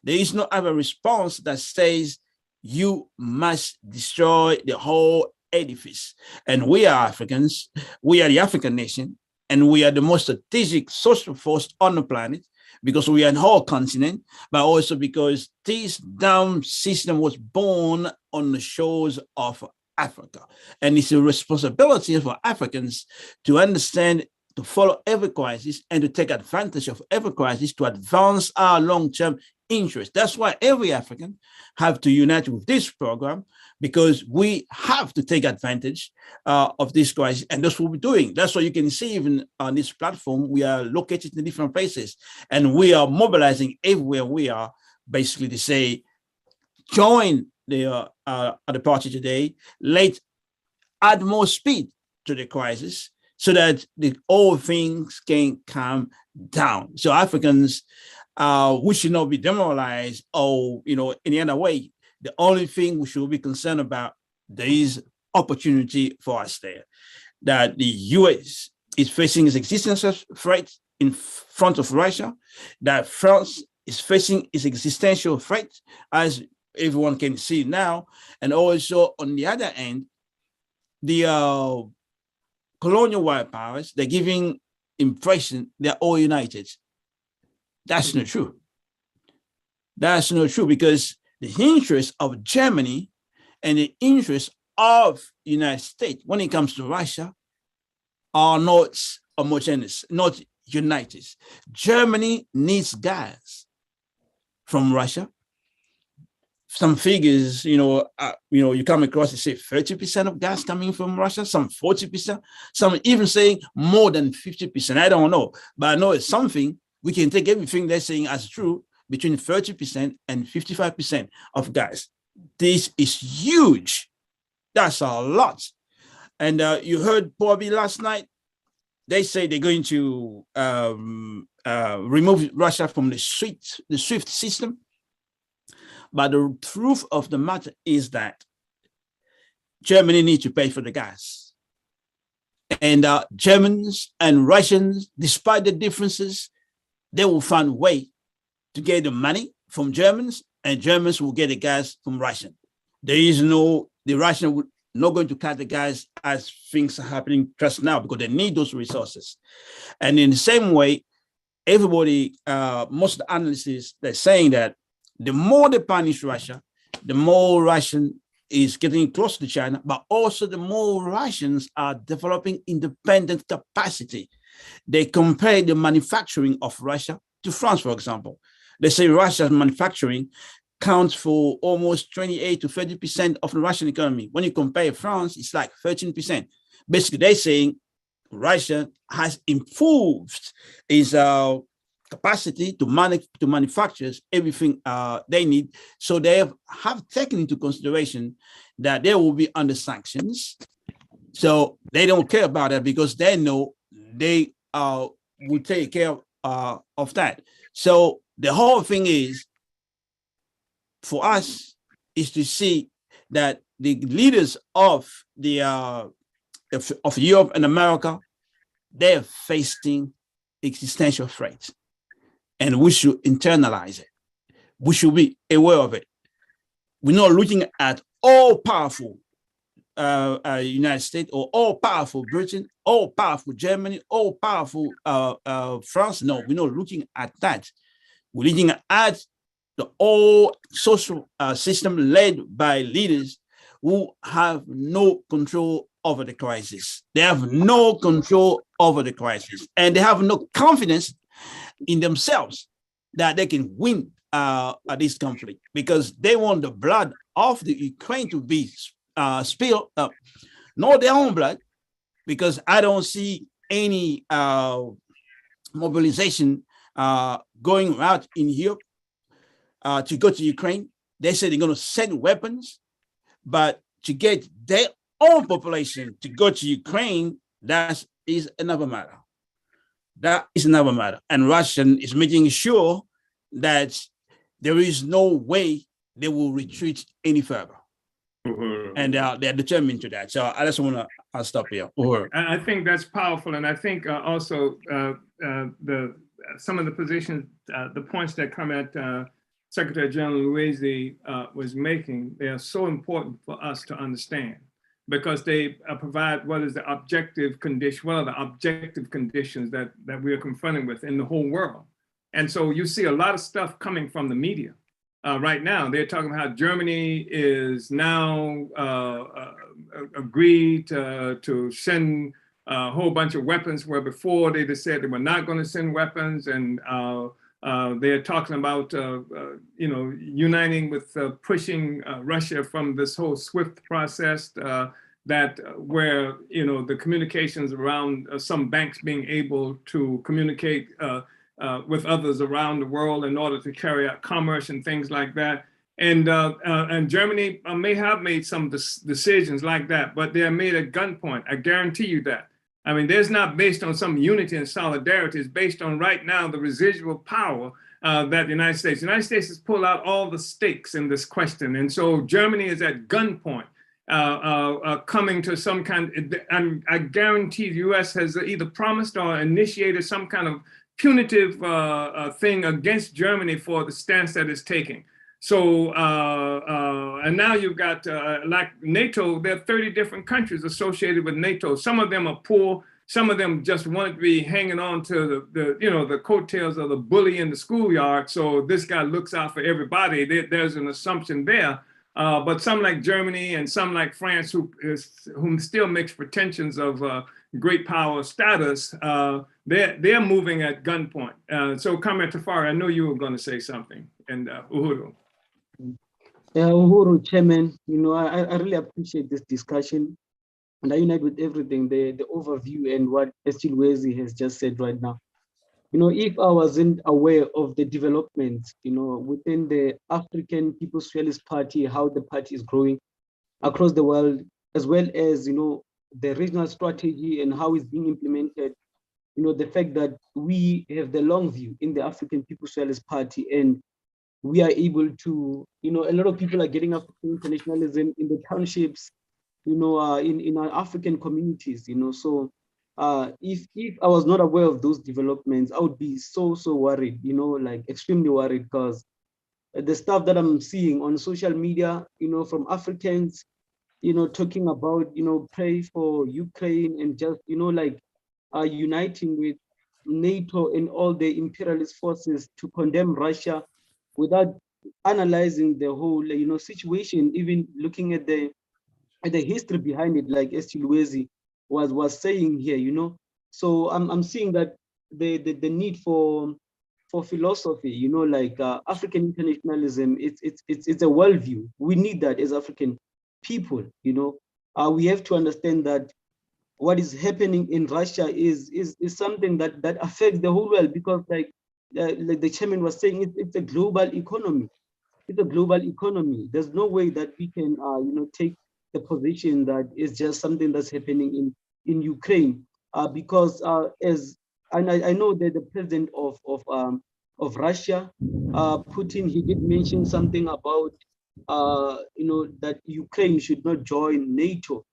Speaker 3: There is no other response that says you must destroy the whole edifice. And we are Africans, we are the African nation, and we are the most strategic social force on the planet, because we are a whole continent, but also because this damn system was born on the shores of Africa. And it's a responsibility for Africans to understand, to follow every crisis and to take advantage of every crisis to advance our long-term interest. That's why every African have to unite with this program, because we have to take advantage of this crisis, and that's what we're doing. That's why you can see even on this platform, we are located in different places, and we are mobilizing everywhere we are, basically to say, join the party today, add more speed to the crisis, so that all things can calm down. So Africans, we should not be demoralized or, any other way. The only thing we should be concerned about, there is opportunity for us there. That the US is facing its existential threat in front of Russia, that France is facing its existential threat, as everyone can see now. And also on the other end, the colonial white powers, they're giving impression they're all united. That's not true. That's not true, because the interests of Germany and the interests of the United States when it comes to Russia are not homogeneous, not united. Germany needs gas from Russia. Some figures, you come across, they say 30% of gas coming from Russia, some 40%, some even saying more than 50%. I don't know, but I know it's something. We can take everything they're saying as true, between 30% and 55% of gas. This is huge. That's a lot. And you heard probably last night, they say they're going to remove Russia from the SWIFT system. But the truth of the matter is that Germany needs to pay for the gas. And Germans and Russians, despite the differences, they will find a way to get the money from Germans, and Germans will get the gas from Russian. The Russian would not going to cut the gas as things are happening just now, because they need those resources. And in the same way, everybody, most of the analysts, they're saying that the more they punish Russia, the more Russian is getting close to China, but also the more Russians are developing independent capacity. They compare the manufacturing of Russia to France, for example. They say Russia's manufacturing counts for almost 28 to 30% of the Russian economy. When you compare France, it's like 13%. Basically, they're saying Russia has improved its capacity to manufacture everything they need. So they have taken into consideration that they will be under sanctions. So they don't care about that, because they know they will take care of that. So the whole thing is, for us, is to see that the leaders of Europe and America, they're facing existential threats. and we should internalize it. We should be aware of it. We're not looking at all-powerful United States or all-powerful Britain, all-powerful Germany, all-powerful France. No, we're not looking at that. We're looking at the whole social system led by leaders who have no control over the crisis. They have no control over the crisis, and they have no confidence in themselves that they can win this conflict, because they want the blood of the Ukraine to be spilled up, not their own blood, because I don't see any mobilization going out in Europe to go to Ukraine. They say they're going to send weapons, but to get their own population to go to Ukraine, that is another matter. That is another matter. And Russia is making sure that there is no way they will retreat any further. And they're determined to that. So I just want to stop here.
Speaker 1: I think that's powerful. And I think also some of the positions, the points that come at Secretary General Luwezi was making, they are so important for us to understand, because they provide what is the objective condition, what are the objective conditions that we are confronting with in the whole world. And so you see a lot of stuff coming from the media. Right now, they're talking about how Germany is now agreed to send a whole bunch of weapons, where before they just said they were not going to send weapons. And they're talking about, uniting with pushing Russia from this whole SWIFT process, that where, the communications around some banks being able to communicate with others around the world in order to carry out commerce and things like that. And Germany may have made some decisions like that, but they are made at gunpoint. I guarantee you that. I mean, there's not based on some unity and solidarity. It's based on right now the residual power that the United States has pulled out all the stakes in this question. And so Germany is at gunpoint, coming to some kind, and I guarantee the US has either promised or initiated some kind of punitive thing against Germany for the stance that it's taking. So, and now you've got, like NATO, there are 30 different countries associated with NATO. Some of them are poor. Some of them just want to be hanging on to the coattails of the bully in the schoolyard. So this guy looks out for everybody. There's an assumption there. But some like Germany and some like France, whom still makes pretensions of great power status, they're moving at gunpoint. So Comrade Tafarie, I know you were going to say something, and Uhuru.
Speaker 4: Uhuru, Chairman, I really appreciate this discussion, and I unite with everything, the overview and what Luwezi has just said right now. If I wasn't aware of the developments, within the African People's Socialist Party, how the party is growing across the world, as well as, the regional strategy and how it's being implemented, the fact that we have the long view in the African People's Socialist Party, and we are able to, a lot of people are getting up to internationalism in the townships, in our African communities, so if I was not aware of those developments, I would be so worried, like extremely worried, because the stuff that I'm seeing on social media, from Africans, talking about, pray for Ukraine and just, uniting with NATO and all the imperialist forces to condemn Russia without analyzing the whole, situation, even looking at the history behind it, like Luwezi was saying here, So I'm seeing that the need for philosophy, like African internationalism, it's a worldview. We need that as African people, we have to understand that what is happening in Russia is something that affects the whole world, because like the chairman was saying, it's a global economy. It's a global economy. There's no way that we can take the position that is just something that's happening in Ukraine, because I know that the president of Russia, Putin, he did mention something about that Ukraine should not join NATO,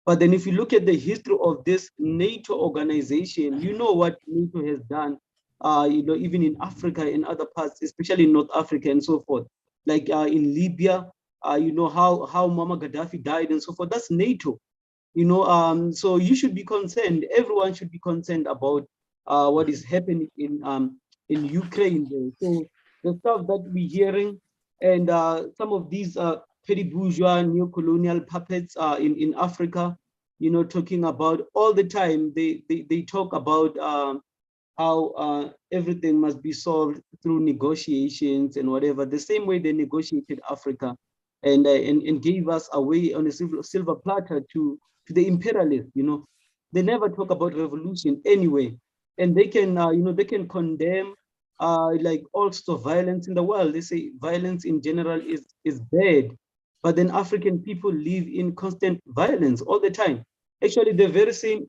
Speaker 4: But then if you look at the history of this NATO organization, what NATO has done even in Africa and other parts, especially in North Africa and so forth. Like in Libya, how Muammar Gaddafi died and so forth. That's NATO. So you should be concerned. Everyone should be concerned about what is happening in Ukraine. There. So the stuff that we're hearing, and some of these petty bourgeois neo-colonial puppets in Africa, talking about all the time. They talk about how everything must be solved through negotiations and whatever. The same way they negotiated Africa, and gave us away on a silver platter to the imperialists. They never talk about revolution anyway, and they can they can condemn like all sorts of violence in the world. They say violence in general is bad, but then African people live in constant violence all the time. Actually, the very same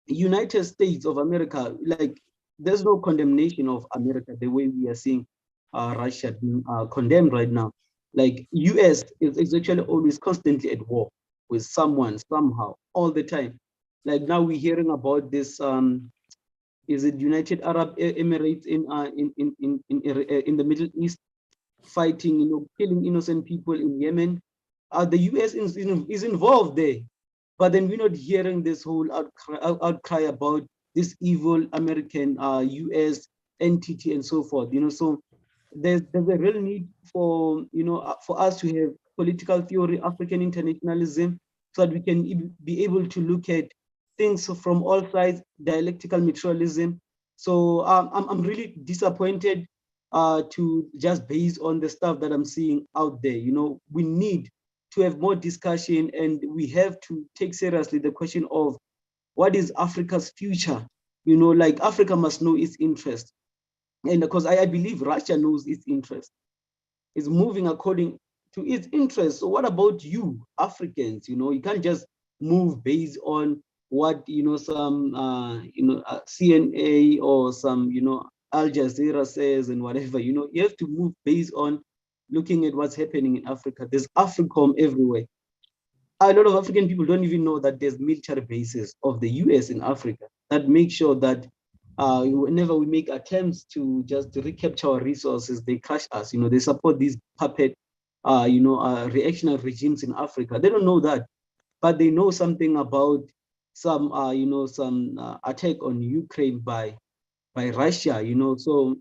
Speaker 4: United States of America, like there's no condemnation of America the way we are seeing Russia being condemned right now. Like US is actually always constantly at war with someone somehow all the time. Like now we're hearing about this. Is it United Arab Emirates in the Middle East fighting, killing innocent people in Yemen? The US is involved there, but then we're not hearing this whole outcry about this evil American US entity and so forth. So there's a real need for for us to have political theory, African internationalism, so that we can be able to look at things from all sides, dialectical materialism. So I'm really disappointed to just based on the stuff that I'm seeing out there. We need to have more discussion, and we have to take seriously the question of what is Africa's future. Like Africa must know its interest. And because I believe Russia knows its interest. It's moving according to its interest. So what about you, Africans? You can't just move based on what, some, CNA or some, Al Jazeera says and whatever. You have to move based on looking at what's happening in Africa. There's AFRICOM everywhere. A lot of African people don't even know that there's military bases of the US in Africa that make sure that whenever we make attempts to just recapture our resources, they crush us. They support these puppet, reactionary regimes in Africa. They don't know that, but they know something about some, attack on Ukraine by Russia. So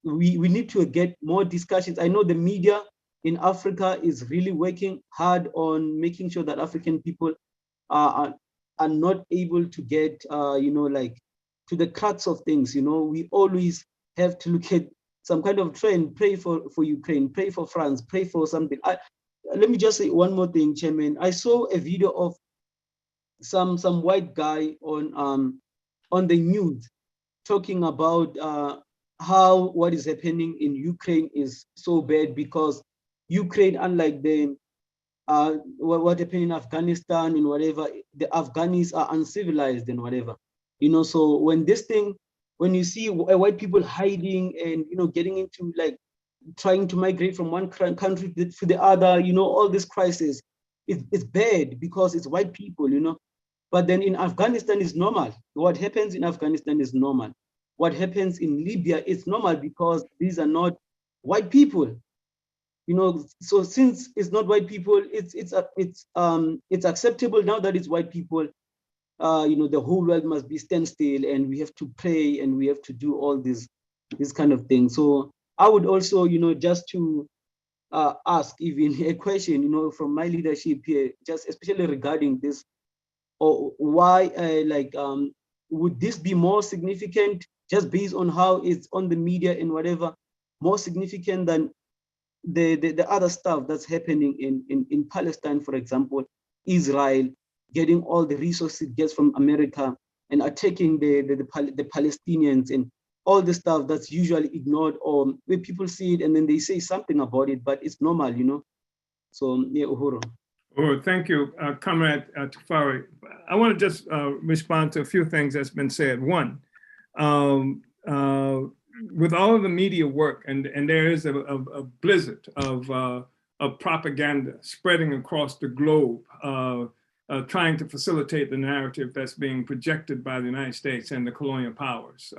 Speaker 4: we need to get more discussions. I know the media in Africa is really working hard on making sure that African people are not able to get, like to the crux of things. We always have to look at some kind of trend, pray for Ukraine, pray for France, pray for something. Let me just say one more thing, Chairman. I saw a video of some white guy on the news talking about how what is happening in Ukraine is so bad because Ukraine, unlike the what happened in Afghanistan and whatever, the Afghanis are uncivilized and whatever. So when you see white people hiding and getting into like trying to migrate from one country to the other, all this crisis, it's bad because it's white people, But then in Afghanistan is normal. What happens in Afghanistan is normal. What happens in Libya is normal because these are not white people. So since it's not white people, it's acceptable now that it's white people. The whole world must be standstill, and we have to pray, and we have to do all this kind of thing. So I would also, just to ask even a question, from my leadership here, just especially regarding this, or why, would this be more significant just based on how it's on the media and whatever, more significant than the other stuff that's happening in Palestine, for example, Israel getting all the resources it gets from America and attacking the Palestinians and all the stuff that's usually ignored, or when people see it and then they say something about it, but it's normal, So yeah, Uhuru.
Speaker 1: Oh, thank you, Comrade Tafarie. I want to just respond to a few things that's been said. One, with all of the media work, and there is a blizzard of propaganda spreading across the globe, trying to facilitate the narrative that's being projected by the United States and the colonial powers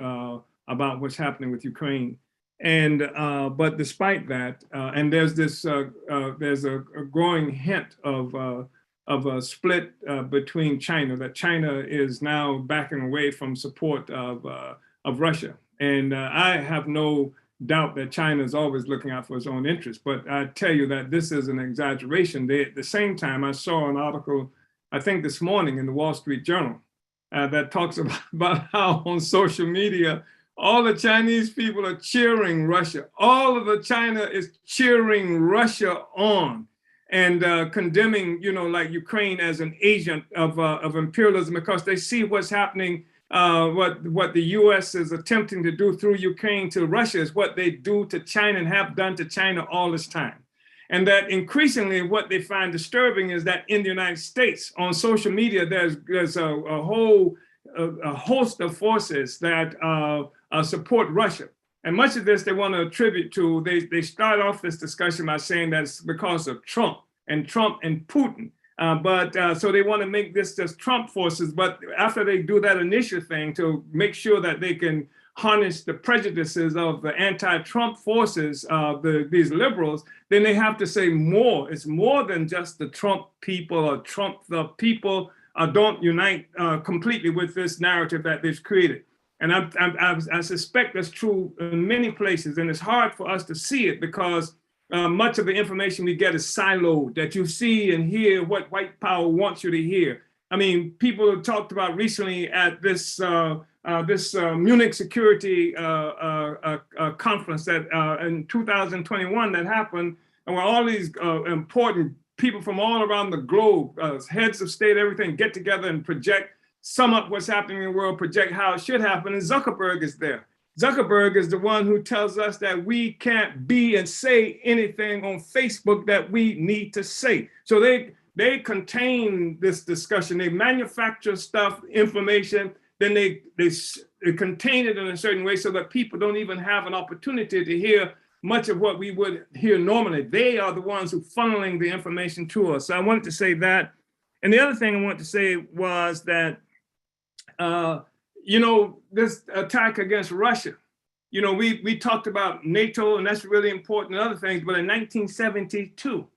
Speaker 1: about what's happening with Ukraine. And but despite that, and there's this there's a growing hint of a split between China, that China is now backing away from support of Russia. And I have no doubt that China is always looking out for its own interests. But I tell you that this is an exaggeration. At the same time, I saw an article, I think this morning in the Wall Street Journal, that talks about how on social media, all the Chinese people are cheering Russia. All of the China is cheering Russia on and condemning, like Ukraine as an agent of imperialism, because they see what's happening. What the U.S. is attempting to do through Ukraine to Russia is what they do to China and have done to China all this time. And that increasingly what they find disturbing is that in the United States, on social media, there's a whole host of forces that support Russia. And much of this they want to attribute to, they start off this discussion by saying that it's because of Trump and Putin. So they want to make this just Trump forces, but after they do that initial thing to make sure that they can harness the prejudices of the anti-Trump forces, these liberals, then they have to say more. It's more than just the Trump people or Trump the people don't unite completely with this narrative that they've created. And I suspect that's true in many places, and it's hard for us to see it because much of the information we get is siloed, that you see and hear what white power wants you to hear. I mean, people have talked about recently at this Munich security conference that in 2021 that happened, and where all these important people from all around the globe, heads of state, everything, get together and project, sum up what's happening in the world, project how it should happen, and Zuckerberg is there. Zuckerberg is the one who tells us that we can't be and say anything on Facebook that we need to say. So they contain this discussion. They manufacture stuff, information, then they contain it in a certain way so that people don't even have an opportunity to hear much of what we would hear normally. They are the ones who funneling the information to us. So I wanted to say that. And the other thing I wanted to say was that this attack against Russia, we talked about NATO, and that's really important and other things, but in 1972,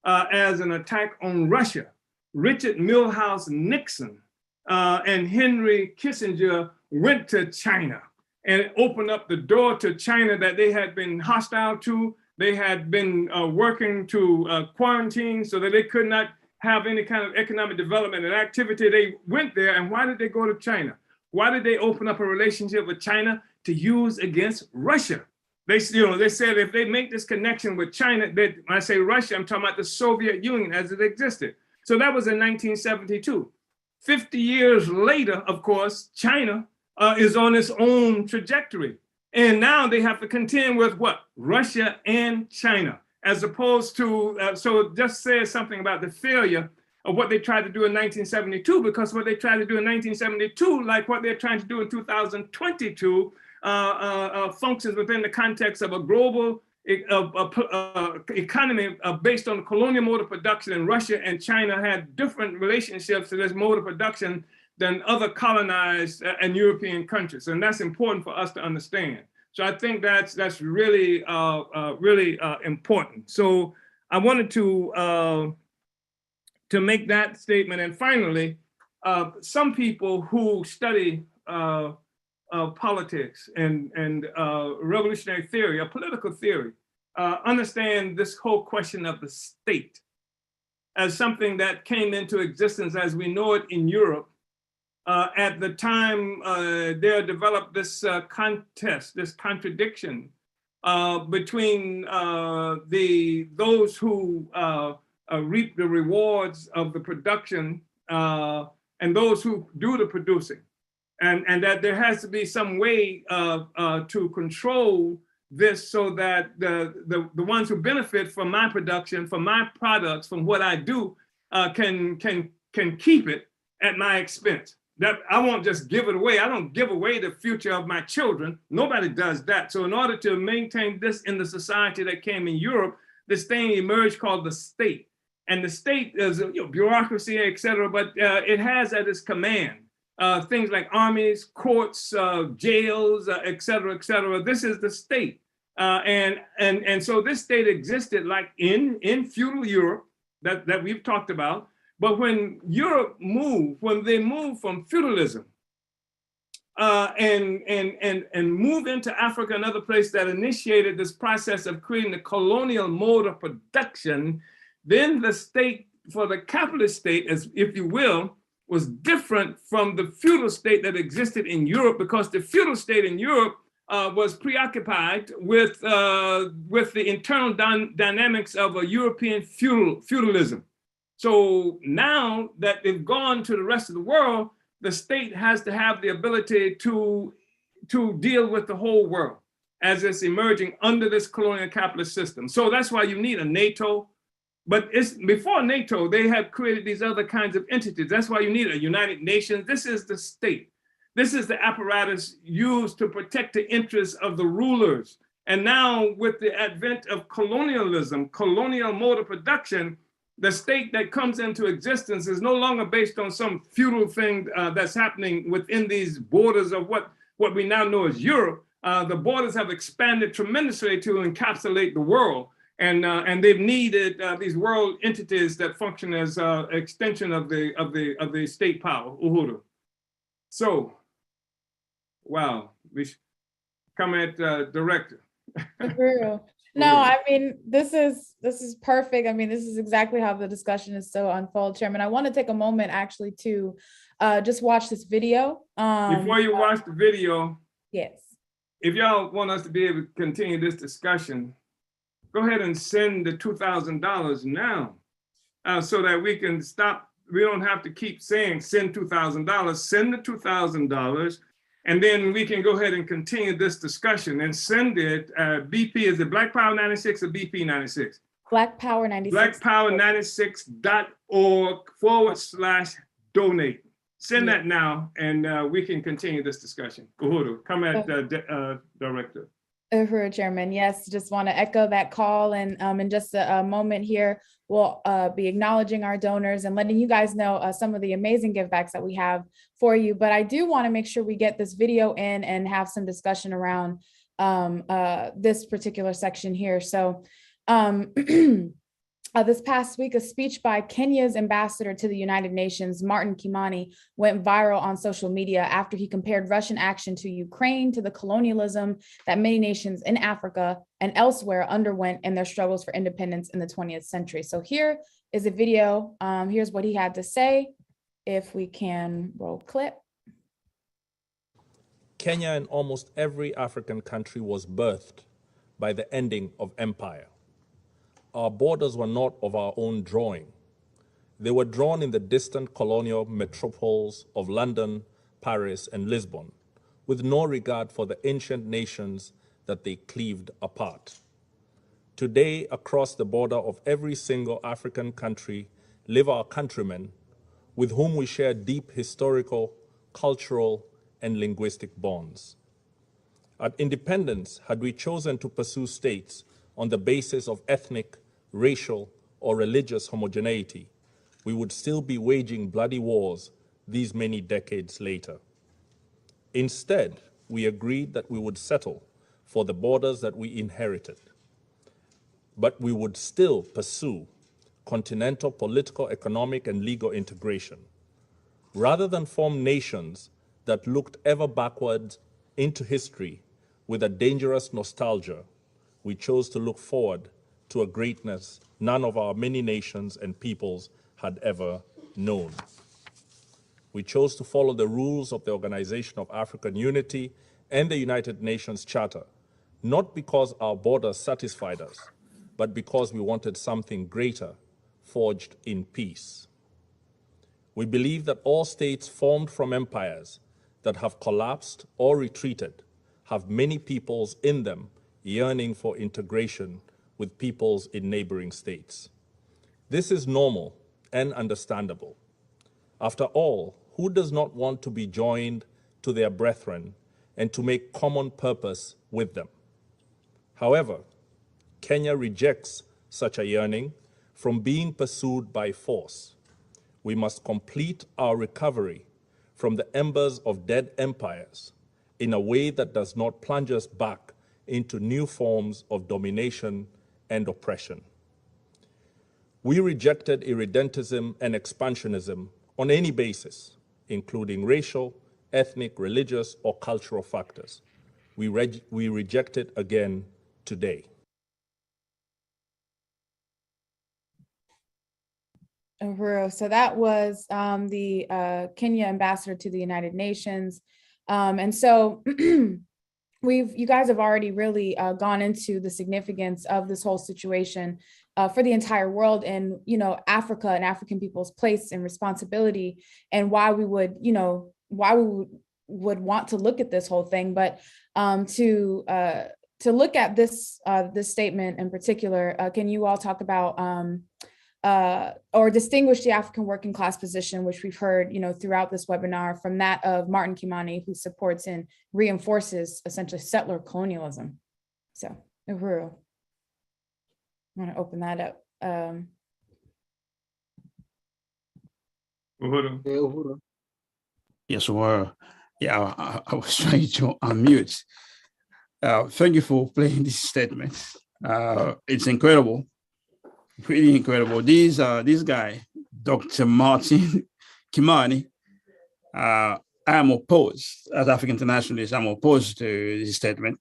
Speaker 1: as an attack on Russia, Richard Milhouse Nixon and Henry Kissinger went to China and opened up the door to China that they had been hostile to. They had been working to quarantine so that they could not have any kind of economic development and activity. They went there, and why did they go to China? Why did they open up a relationship with China? To use against Russia. They said if they make this connection with China, when I say Russia, I'm talking about the Soviet Union as it existed. So that was in 1972. 50 years later, of course, China is on its own trajectory. And now they have to contend with what? Russia and China, as opposed to, so it just says something about the failure of what they tried to do in 1972, because what they tried to do in 1972, like what they're trying to do in 2022, functions within the context of a global economy based on the colonial mode of production, and Russia and China had different relationships to this mode of production than other colonized and European countries. And that's important for us to understand. So I think that's really, really important. So I wanted to make that statement. And finally, some people who study politics and revolutionary theory or political theory understand this whole question of the state as something that came into existence as we know it in Europe. At the time, there developed this contest, this contradiction between those who reap the rewards of the production and those who do the producing. And that there has to be some way to control this so that the ones who benefit from my production, from my products, from what I do, can keep it at my expense. That I won't just give it away. I don't give away the future of my children. Nobody does that. So in order to maintain this in the society that came in Europe, this thing emerged called the state. And the state is bureaucracy, et cetera, but it has at its command things like armies, courts, jails, et cetera, et cetera. This is the state. And so this state existed like in feudal Europe that we've talked about. But when Europe moved, when they moved from feudalism and moved into Africa and other places that initiated this process of creating the colonial mode of production, then the state, for the capitalist state, as if you will, was different from the feudal state that existed in Europe, because the feudal state in Europe was preoccupied with the internal dynamics of a European feudalism. So now that they've gone to the rest of the world, the state has to have the ability to deal with the whole world as it's emerging under this colonial capitalist system. So that's why you need a NATO. But it's before NATO, they have created these other kinds of entities. That's why you need a United Nations. This is the state. This is the apparatus used to protect the interests of the rulers. And now with the advent of colonialism, colonial mode of production, the state that comes into existence is no longer based on some feudal thing that's happening within these borders of what we now know as Europe. The borders have expanded tremendously to encapsulate the world. And they've needed these world entities that function as extension of the state power, Uhuru. So, wow, we should come at director.
Speaker 2: True. No, I mean, this is perfect. I mean, this is exactly how the discussion is so unfold, Chairman. I want to take a moment actually to just watch this video.
Speaker 1: Before you watch the video,
Speaker 2: yes,
Speaker 1: if y'all want us to be able to continue this discussion, go ahead and send the $2,000 now so that we can stop. We don't have to keep saying send $2,000. Send the $2,000. And then we can go ahead and continue this discussion and send it. BP, is it Black Power 96 or BP 96?
Speaker 2: Black Power 96.
Speaker 1: blackpower96.org/donate. Send that now, and we can continue this discussion. Uhuru, come at director.
Speaker 2: Uhuru, Chairman. Yes, just want to echo that call, and in just a moment here, we'll be acknowledging our donors and letting you guys know some of the amazing givebacks that we have for you. But I do want to make sure we get this video in and have some discussion around this particular section here. So this past week, a speech by Kenya's ambassador to the United Nations, Martin Kimani, went viral on social media after he compared Russian action to Ukraine to the colonialism that many nations in Africa and elsewhere underwent in their struggles for independence in the 20th century. So here is a video. Here's what he had to say. If we can roll clip.
Speaker 5: Kenya and almost every African country was birthed by the ending of empire. Our borders were not of our own drawing. They were drawn in the distant colonial metropoles of London, Paris, and Lisbon, with no regard for the ancient nations that they cleaved apart. Today, across the border of every single African country live our countrymen with whom we share deep historical, cultural, and linguistic bonds. At independence, had we chosen to pursue states on the basis of ethnic, racial, or religious homogeneity, we would still be waging bloody wars these many decades later. Instead, we agreed that we would settle for the borders that we inherited, but we would still pursue continental political, economic, and legal integration. Rather than form nations that looked ever backwards into history with a dangerous nostalgia, we chose to look forward to a greatness none of our many nations and peoples had ever known. We chose to follow the rules of the Organization of African Unity and the United Nations Charter, not because our borders satisfied us, but because we wanted something greater, forged in peace. We believe that all states formed from empires that have collapsed or retreated have many peoples in them yearning for integration with peoples in neighboring states. This is normal and understandable. After all, who does not want to be joined to their brethren and to make common purpose with them? However, Kenya rejects such a yearning from being pursued by force. We must complete our recovery from the embers of dead empires in a way that does not plunge us back into new forms of domination and oppression. We rejected irredentism and expansionism on any basis, including racial, ethnic, religious, or cultural factors. We reject it again today.
Speaker 2: Uhuru. So that was the Kenya ambassador to the United Nations. And so you guys have already really gone into the significance of this whole situation for the entire world, and Africa and African people's place and responsibility, and why we would want to look at this whole thing. But to look at this statement in particular, can you all talk about or distinguish the African working class position, which we've heard, throughout this webinar, from that of Martin Kimani, who supports and reinforces essentially settler colonialism? So, Uhuru, I want to open that up.
Speaker 1: Uhuru.
Speaker 4: Uhuru.
Speaker 3: Yes, well, yeah, I was trying to unmute. Thank you for playing this statement. It's incredible. Pretty incredible. This guy, Dr. Martin Kimani, I am opposed, as African internationalist, I'm opposed to this statement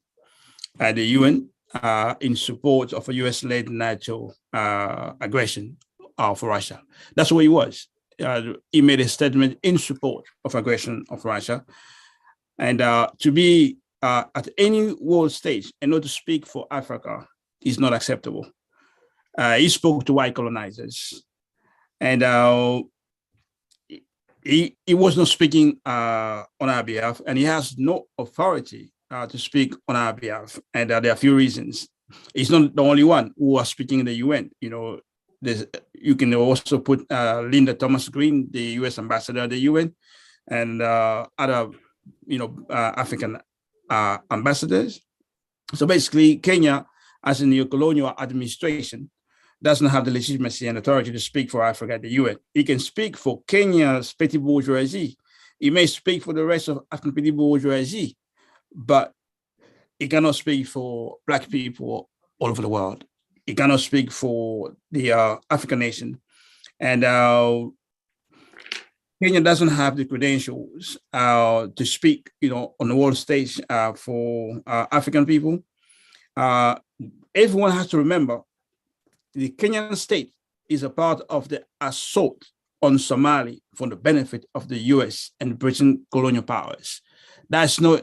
Speaker 3: at the UN in support of a US-led NATO aggression of Russia. That's what he was. He made a statement in support of aggression of Russia. And to be at any world stage and not to speak for Africa is not acceptable. He spoke to white colonizers, and he was not speaking on our behalf, and he has no authority to speak on our behalf. And there are a few reasons. He's not the only one who was speaking in the UN. You can also put Linda Thomas Green, the US ambassador at the UN, and other African ambassadors. So basically, Kenya, as a neo-colonial administration, doesn't have the legitimacy and authority to speak for Africa at the UN. He can speak for Kenya's petty bourgeoisie. He may speak for the rest of African petty bourgeoisie, but he cannot speak for Black people all over the world. He cannot speak for the African nation. And Kenya doesn't have the credentials to speak, on the world stage for African people. Everyone has to remember the Kenyan state is a part of the assault on Somali for the benefit of the US and Britain colonial powers. That's not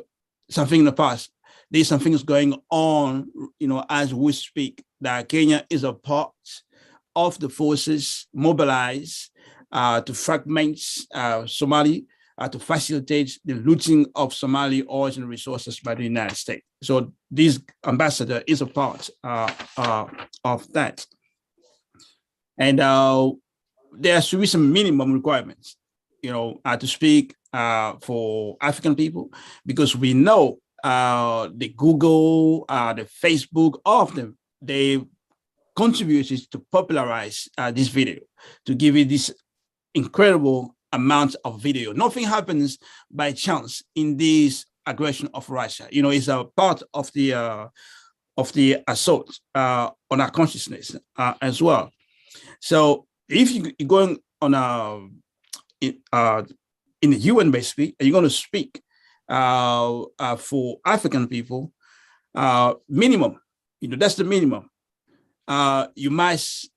Speaker 3: something in the past. There's some things going on, as we speak, that Kenya is a part of the forces mobilized to fragment Somali, to facilitate the looting of Somali oils and resources by the United States. So this ambassador is a part of that. And there should be some minimum requirements, to speak for African people, because we know the Google, the Facebook, all of them, they contributed to popularize this video, to give it this incredible amount of video. Nothing happens by chance in this aggression of Russia. It's a part of the assault on our consciousness as well. So if you're going on in the UN, basically, and you're going to speak for African people, minimum, that's the minimum. You must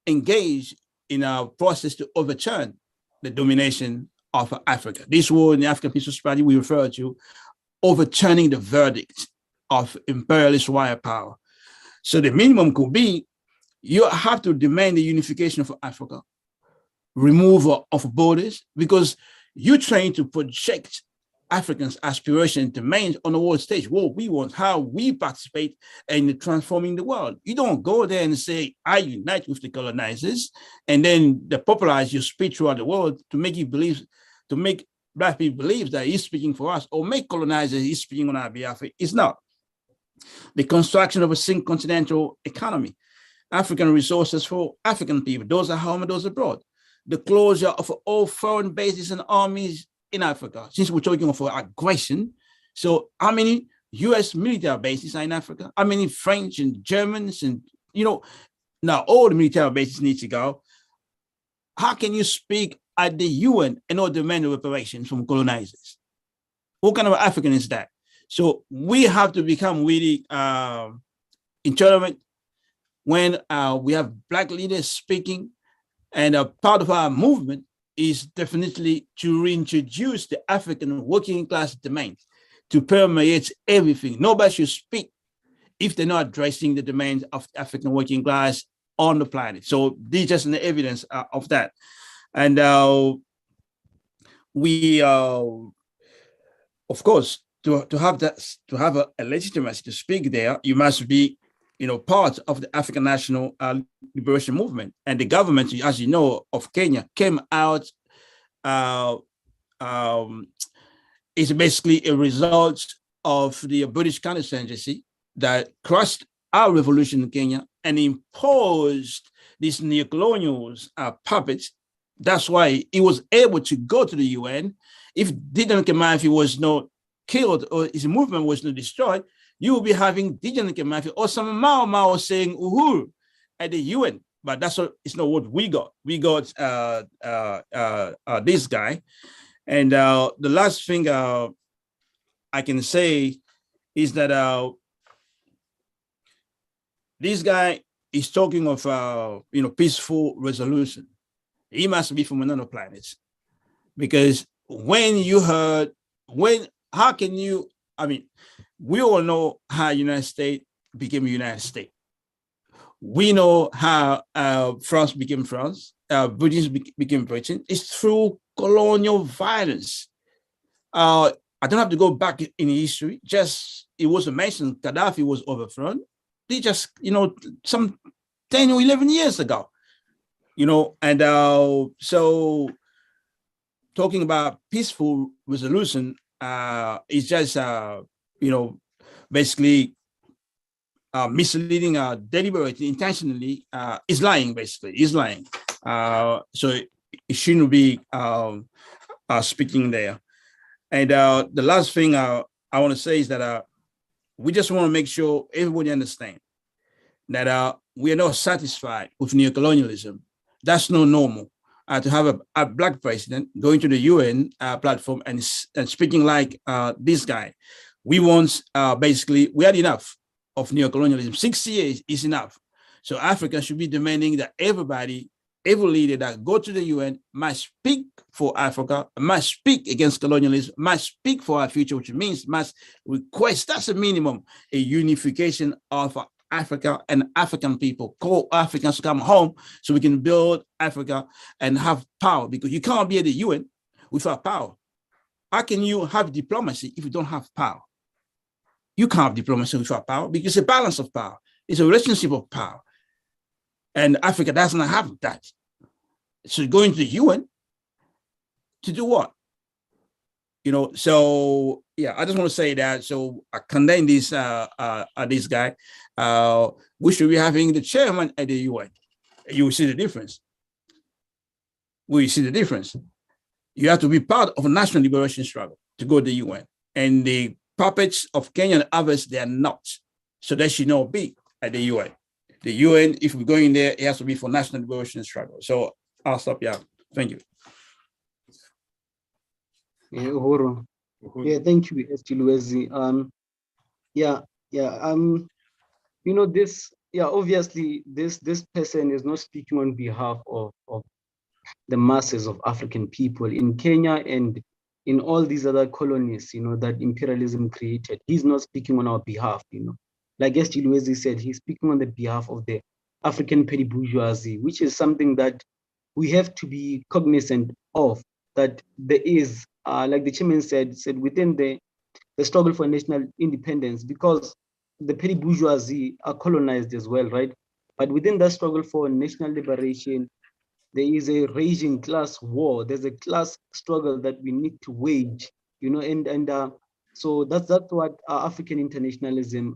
Speaker 3: engage in a process to overturn the domination of Africa. This word in the African People's Party we refer to overturning the verdict of imperialist white power. So the minimum could be you have to demand the unification of Africa, removal of borders, because you're trying to project Africans' aspirations and demands on the world stage. What we want, how we participate in transforming the world. You don't go there and say, I unite with the colonizers, and then they popularize your speech throughout the world to make you believe, to make Black people believe that he's speaking for us, or make colonizers he's speaking on our behalf. It's not. The construction of a single continental economy, African resources for African people, those at home and those abroad. the closure of all foreign bases and armies in Africa, since we're talking of aggression. So how many US military bases are in Africa? How many French and Germans and, now all the military bases need to go. How can you speak at the UN and not demand reparations from colonizers? What kind of African is that? So we have to become really intolerant when we have Black leaders speaking, and a part of our movement is definitely to reintroduce the African working class demand to permeate everything. Nobody should speak if they're not addressing the demands of the African working class on the planet. So this is just an evidence of that. And we, of course, to have that, to have a legitimacy to speak there, you must be, part of the African National Liberation Movement. And the government, as you know, of Kenya came out. Is basically a result of the British counter-insurgency that crushed our revolution in Kenya and imposed these neocolonial puppets. That's why he was able to go to the UN. If Deepening Kemafi was not killed or his movement was not destroyed, you will be having Deepening Kemafi or some Mao saying Uhuru at the UN. But it's not what we got. We got this guy. And the last thing I can say is that this guy is talking of peaceful resolution. He must be from another planet, because how can you? I mean, we all know how United States became United States. We know how France became France. British became Britain. It's through colonial violence. I don't have to go back in history. Just it was mentioned Gaddafi was overthrown. They just, some 10 or 11 years ago, and so talking about peaceful resolution is just, basically misleading, deliberately, intentionally, is lying, basically, is lying. So it shouldn't be speaking there. And the last thing I want to say is that we just want to make sure everybody understands that we are not satisfied with neocolonialism. That's not normal. To have a Black president going to the UN platform and speaking like this guy. We want, basically, we had enough of neocolonialism. 6 years is enough. So Africa should be demanding that every leader that go to the UN must speak for Africa, must speak against colonialism, must speak for our future, which means must request, that's a minimum, a unification of Africa and African people. Call Africans to come home so we can build Africa and have power, because you can't be at the UN without power. How can you have diplomacy if you don't have power? You can't have diplomacy without power, because it's a balance of power. It's a relationship of power. And Africa doesn't have that. So going to the UN to do what? So yeah, I just want to say that. So I condemn this guy. We should be having the chairman at the UN. You will see the difference. We see the difference. You have to be part of a national liberation struggle to go to the UN. And the puppets of Kenya and others, they are not. So they should not be at the UN. The UN, if we're going there, it has to be for national liberation struggle. So I'll stop here. Thank you.
Speaker 4: Yeah, Uhuru. Yeah, thank you, Luwezi. Obviously this person is not speaking on behalf of the masses of African people in Kenya and in all these other colonies, that imperialism created. He's not speaking on our behalf, Like Luwezi said, he's speaking on the behalf of the African petty bourgeoisie, which is something that we have to be cognizant of, that there is, like the chairman said within the struggle for national independence, because the petty bourgeoisie are colonized as well, right? But within that struggle for national liberation, there is a raging class war. There's a class struggle that we need to wage, so that's what African internationalism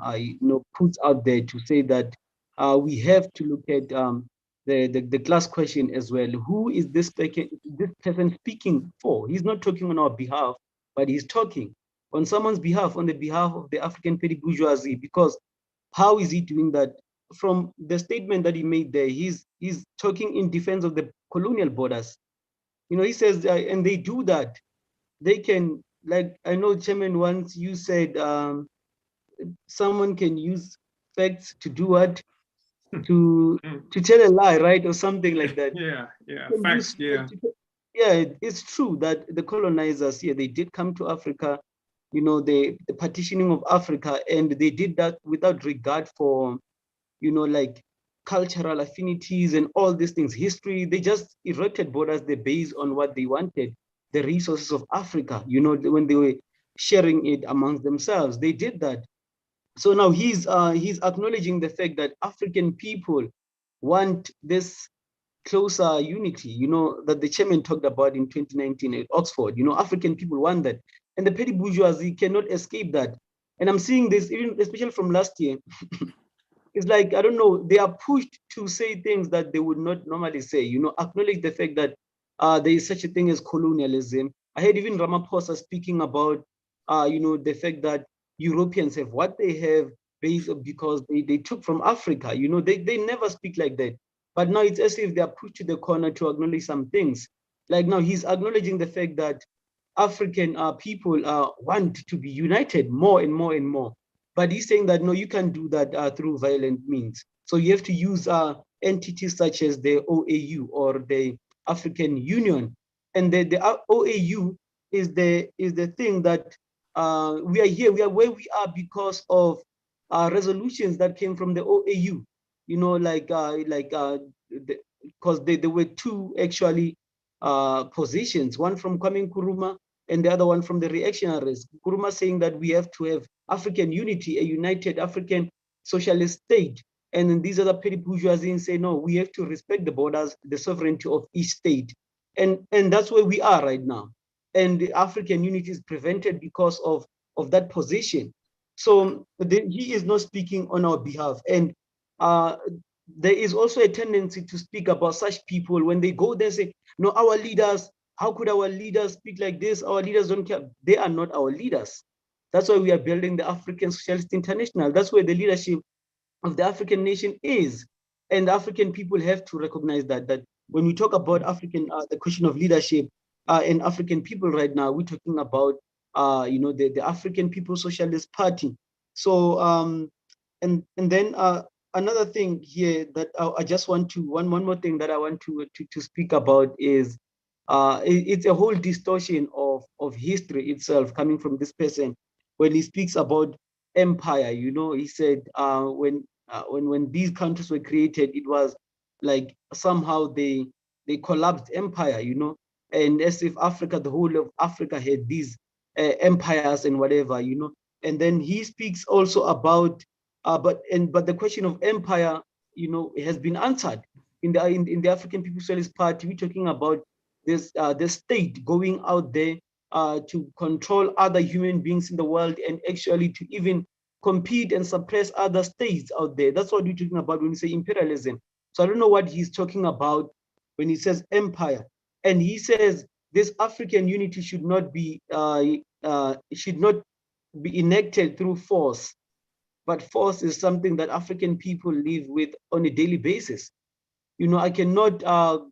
Speaker 4: puts out there, to say that we have to look at the class question as well. Who is this person speaking for? He's not talking on our behalf, but he's talking on someone's behalf, on the behalf of the African petty bourgeoisie. Because how is he doing that? From the statement that he made there, he's talking in defense of the colonial borders. You know, he says, and they do that. They can, like, I know, Chairman, once you said someone can use facts to do what? To tell a lie, right? Or something like that.
Speaker 1: Yeah, facts, yeah.
Speaker 4: Yeah, it's true that the colonizers here, they did come to Africa, you know, the partitioning of Africa, and they did that without regard for, you know, like cultural affinities and all these things, history. They just erected borders, they based on what they wanted, the resources of Africa, you know, when they were sharing it amongst themselves, they did that. So now he's acknowledging the fact that African people want this closer unity, you know, that the chairman talked about in 2019 at Oxford. You know, African people want that. And the petty bourgeoisie cannot escape that. And I'm seeing this, even especially from last year, it's like, I don't know, they are pushed to say things that they would not normally say, you know, acknowledge the fact that there is such a thing as colonialism. I heard even Ramaphosa speaking about, you know, the fact that Europeans have what they have based because they took from Africa, you know, they never speak like that. But now it's as if they are pushed to the corner to acknowledge some things. Like now he's acknowledging the fact that African people want to be united more and more and more. But he's saying that, no, you can't do that through violent means. So you have to use entities such as the OAU or the African Union. And the OAU is the thing that we are here, we are where we are because of resolutions that came from the OAU. You know, because there were two actually positions, one from Kwame Nkrumah and the other one from the reactionaries. Nkrumah saying that we have to have African unity, a united African socialist state. And then these other petty bourgeoisie say, no, we have to respect the borders, the sovereignty of each state. And that's where we are right now. And the African unity is prevented because of that position. So he is not speaking on our behalf. And there is also a tendency to speak about such people when they go there and say, no, our leaders, how could our leaders speak like this? Our leaders don't care. They are not our leaders. That's why we are building the African Socialist International. That's where the leadership of the African nation is. And African people have to recognize that when we talk about African, the question of leadership in African people right now, we're talking about, you know, the African People's Socialist Party. So, and then another thing here that I just want to, one more thing that I want to speak about is, it's a whole distortion of history itself coming from this person when he speaks about empire. You know, he said when these countries were created, it was like somehow they collapsed empire, you know, and as if Africa, the whole of Africa had these empires and whatever, you know. And then he speaks also about but the question of empire, you know, has been answered in the African People's Socialist Party. We're talking about this the state going out there to control other human beings in the world and actually to even compete and suppress other states out there. That's what we're talking about when we say imperialism. So I don't know what he's talking about when he says empire. And he says this African unity should not be enacted through force, but force is something that African people live with on a daily basis. You know, I cannot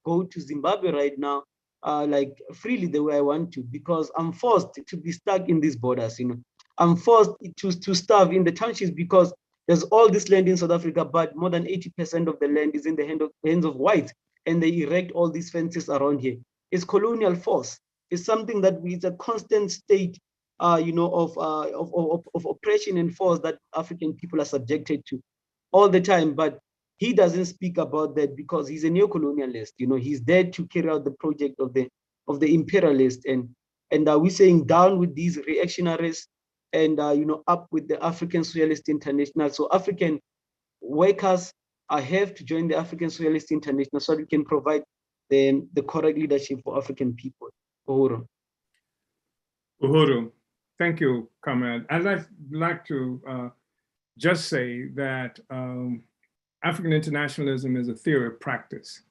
Speaker 4: go to Zimbabwe right now like freely the way I want to, because I'm forced to be stuck in these borders. You know, I'm forced to starve in the townships because there's all this land in South Africa, but more than 80% of the land is in the hands of whites, and they erect all these fences around here. It's colonial force. It's something that is a constant state, you know, of oppression and force that African people are subjected to all the time. But he doesn't speak about that because he's a neo-colonialist. You know, he's there to carry out the project of the imperialist, and we're saying down with these reactionaries, and you know, up with the African Socialist International. So African workers have to join the African Socialist International so we can provide the correct leadership for African people. Uhuru.
Speaker 1: Uhuru, thank you, Comrade. I'd like to just say that African internationalism is a theory of practice.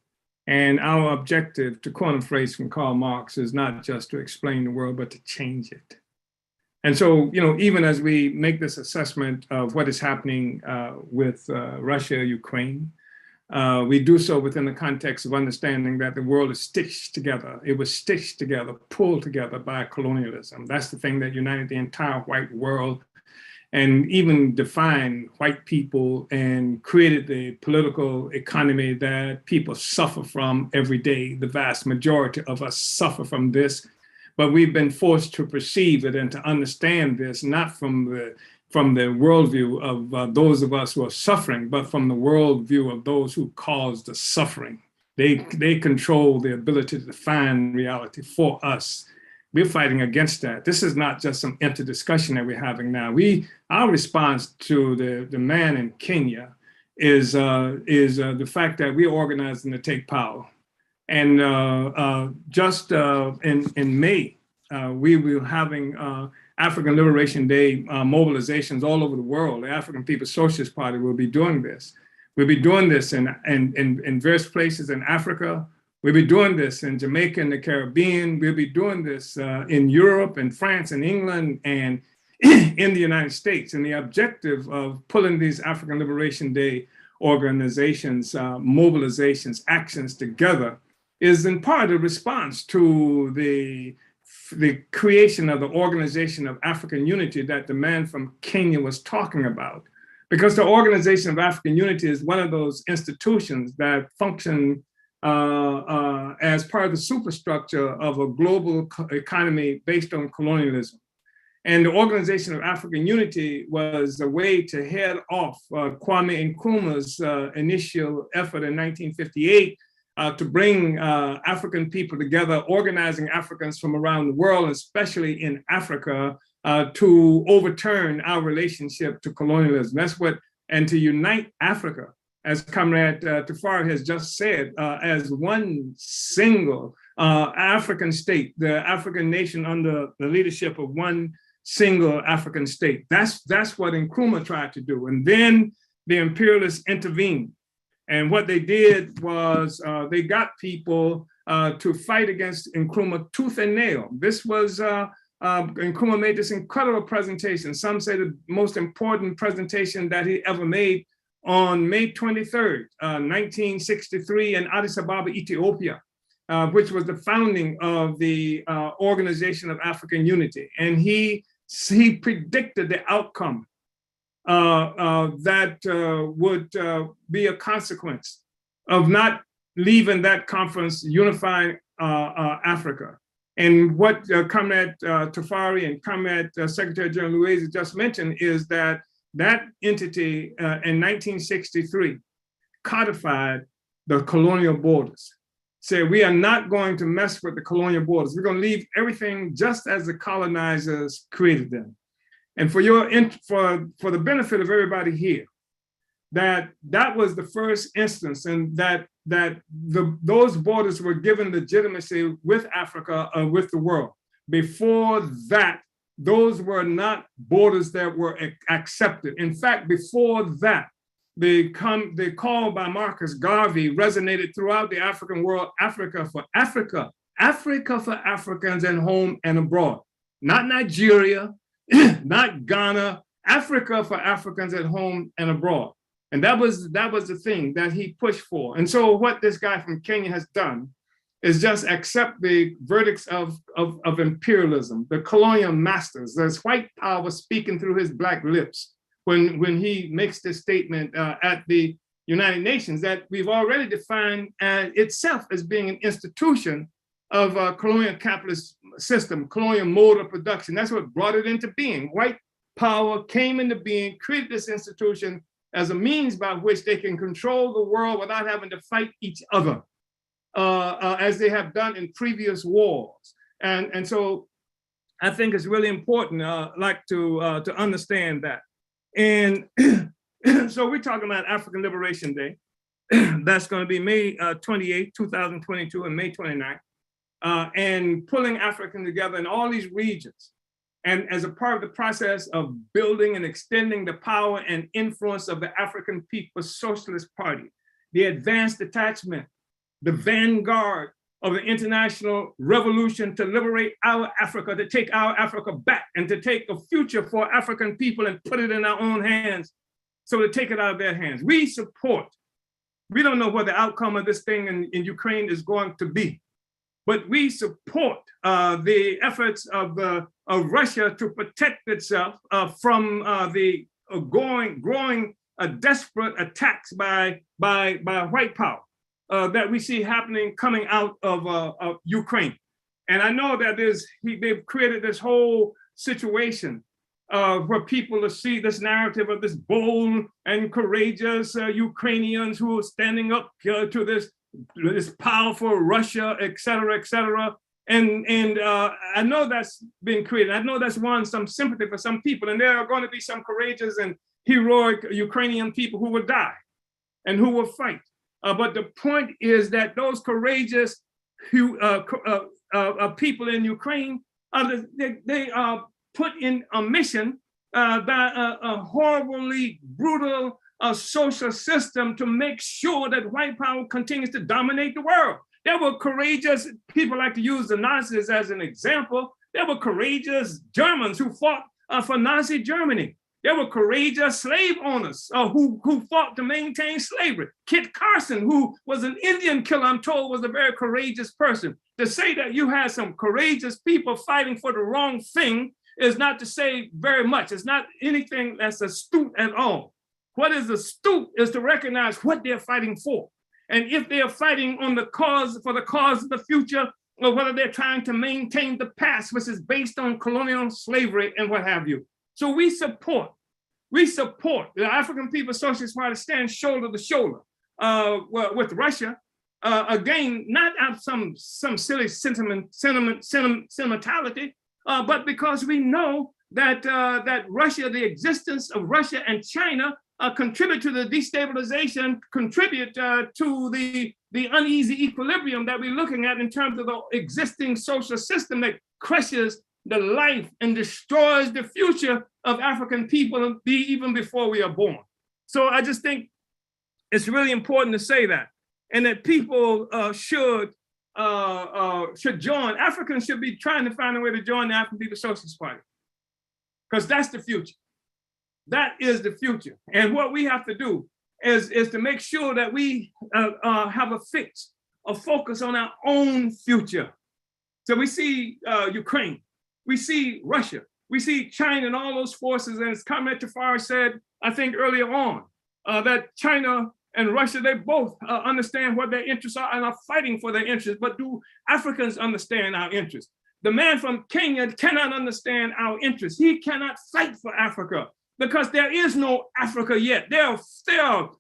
Speaker 1: And our objective, to coin a phrase from Karl Marx, is not just to explain the world, but to change it. And so, even as we make this assessment of what is happening with Russia, Ukraine, we do so within the context of understanding that the world is stitched together. It was stitched together, pulled together by colonialism. That's the thing that united the entire white world and even defined white people and created the political economy that people suffer from every day. The vast majority of us suffer from this, but we've been forced to perceive it and to understand this, not from the worldview of those of us who are suffering, but from the worldview of those who cause the suffering. They control the ability to define reality for us. We're fighting against that. This is not just some empty discussion that we're having now. Our response to the man in Kenya is the fact that we're organizing to take power. And just in May, we will having African Liberation Day mobilizations all over the world. The African People's Socialist Party will be doing this. We'll be doing this in various places in Africa. We'll be doing this in Jamaica and the Caribbean. We'll be doing this in Europe and France and England and in the United States. And the objective of pulling these African Liberation Day organizations, mobilizations, actions together is in part a response to the creation of the Organization of African Unity that the man from Kenya was talking about. Because the Organization of African Unity is one of those institutions that function as part of the superstructure of a global economy based on colonialism. And the Organization of African Unity was a way to head off Kwame Nkrumah's initial effort in 1958 to bring African people together, organizing Africans from around the world, especially in Africa, to overturn our relationship to colonialism. And to unite Africa, as Comrade Tafarie has just said, as one single African state, the African nation under the leadership of one single African state. That's what Nkrumah tried to do. And then the imperialists intervened. And what they did was they got people to fight against Nkrumah tooth and nail. This was, Nkrumah made this incredible presentation. Some say the most important presentation that he ever made on May 23rd, 1963 in Addis Ababa, Ethiopia, which was the founding of the Organization of African Unity. And he predicted the outcome that would be a consequence of not leaving that conference unifying Africa. And what Comrade Tafarie and Comrade Secretary General Luwezi just mentioned is that entity in 1963 codified the colonial borders. Said we are not going to mess with the colonial borders. We're going to leave everything just as the colonizers created them. And for the benefit of everybody here, that was the first instance, and that those borders were given legitimacy with Africa, with the world. Before that, those were not borders that were accepted. In fact, before that, the call by Marcus Garvey resonated throughout the African world: Africa for Africa, Africa for Africans at home and abroad. Not Nigeria, not Ghana, Africa for Africans at home and abroad. And that was the thing that he pushed for. And so what this guy from Kenya has done is just accept the verdicts of imperialism, the colonial masters. There's white power speaking through his black lips when he makes this statement at the United Nations that we've already defined itself as being an institution of a colonial capitalist system, colonial mode of production. That's what brought it into being. White power came into being, created this institution as a means by which they can control the world without having to fight each other, as they have done in previous wars. And so I think it's really important to understand that. And so we're talking about African Liberation Day. That's going to be May 28, 2022 and May 29th. And pulling Africans together in all these regions and as a part of the process of building and extending the power and influence of the African People's Socialist Party, the advanced detachment, the vanguard of the international revolution to liberate our Africa, to take our Africa back and to take a future for African people and put it in our own hands. So to take it out of their hands. We support, we don't know what the outcome of this thing in Ukraine is going to be, but we support the efforts of Russia to protect itself from the growing desperate attacks by white power that we see happening coming out of Ukraine. And I know that they've created this whole situation where people will see this narrative of this bold and courageous Ukrainians who are standing up to this powerful Russia, et cetera, et cetera. And I know that's been created. I know that's won some sympathy for some people. And there are going to be some courageous and heroic Ukrainian people who will die and who will fight. But the point is that those courageous people in Ukraine, they are put in a mission by a horribly brutal social system to make sure that white power continues to dominate the world. There were courageous people, like to use the Nazis as an example. There were courageous Germans who fought for Nazi Germany. There were courageous slave owners who fought to maintain slavery. Kit Carson, who was an Indian killer, I'm told was a very courageous person. To say that you had some courageous people fighting for the wrong thing is not to say very much. It's not anything that's astute at all. What is astute is to recognize what they're fighting for. And if they're fighting on the cause, for the cause of the future, or whether they're trying to maintain the past, which is based on colonial slavery and what have you. So we support the African People's Socialist Party stands shoulder to shoulder with Russia. Again, not out of some silly sentimentality, but because we know that Russia, the existence of Russia and China contribute to the destabilization, contribute to the uneasy equilibrium that we're looking at in terms of the existing social system that crushes the life and destroys the future of African people even before we are born. So I just think it's really important to say that, and that people should join. Africans should be trying to find a way to join the African People's Socialist Party, because that's the future. That is the future. And what we have to do is to make sure that we have a focus on our own future. So we see Ukraine, we see Russia, we see China and all those forces. And as Comrade Tafarie said, I think earlier on, that China and Russia, they both understand what their interests are and are fighting for their interests. But do Africans understand our interests? The man from Kenya cannot understand our interests. He cannot fight for Africa because there is no Africa yet. There are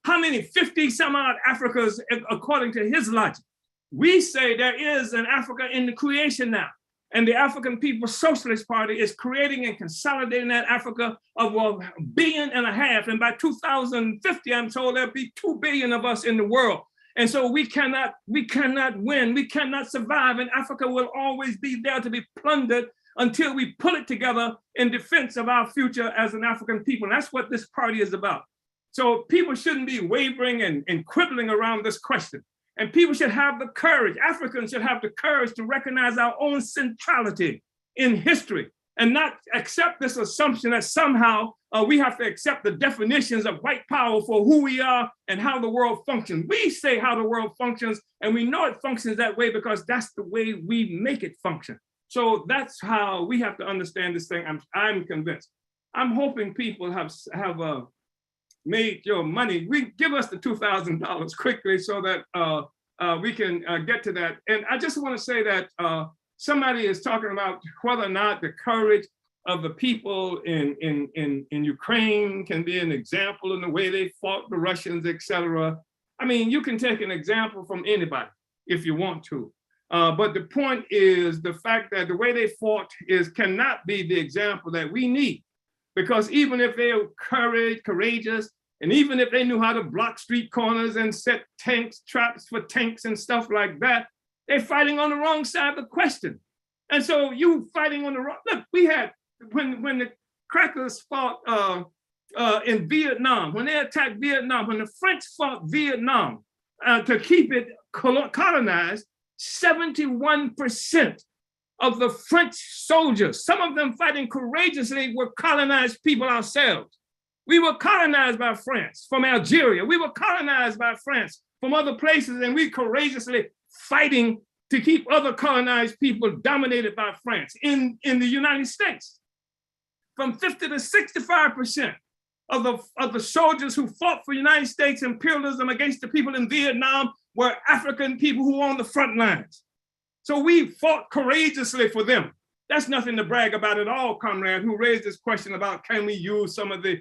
Speaker 1: how many, 50 some odd Africas according to his logic. We say there is an Africa in the creation now. And the African People's Socialist Party is creating and consolidating that Africa of 1.5 billion. And by 2050, I'm told there'll be 2 billion of us in the world. And so we cannot win, we cannot survive, and Africa will always be there to be plundered until we pull it together in defense of our future as an African people. And that's what this party is about. So people shouldn't be wavering and quibbling around this question. And people should have the courage, Africans should have the courage to recognize our own centrality in history and not accept this assumption that somehow we have to accept the definitions of white power for who we are and how the world functions. We say how the world functions, and we know it functions that way because that's the way we make it function. So that's how we have to understand this thing. I'm convinced. I'm hoping people have made your money. Give us the $2,000 quickly so that we can get to that. And I just want to say that somebody is talking about whether or not the courage of the people in Ukraine can be an example in the way they fought the Russians, et cetera. I mean, you can take an example from anybody if you want to. But the point is the fact that the way they fought cannot be the example that we need. Because even if they are courageous, and even if they knew how to block street corners and set traps for tanks and stuff like that, they're fighting on the wrong side of the question. And so you fighting on the wrong, look, we had when the crackers fought in Vietnam, when they attacked Vietnam, when the French fought Vietnam to keep it colonized, 71% of the French soldiers, some of them fighting courageously, were colonized people ourselves. We were colonized by France from Algeria. We were colonized by France from other places, and we courageously fighting to keep other colonized people dominated by France in the United States. From 50 to 65% of the soldiers who fought for United States imperialism against the people in Vietnam were African people who were on the front lines. So we fought courageously for them. That's nothing to brag about at all, comrade, who raised this question about can we use some of the,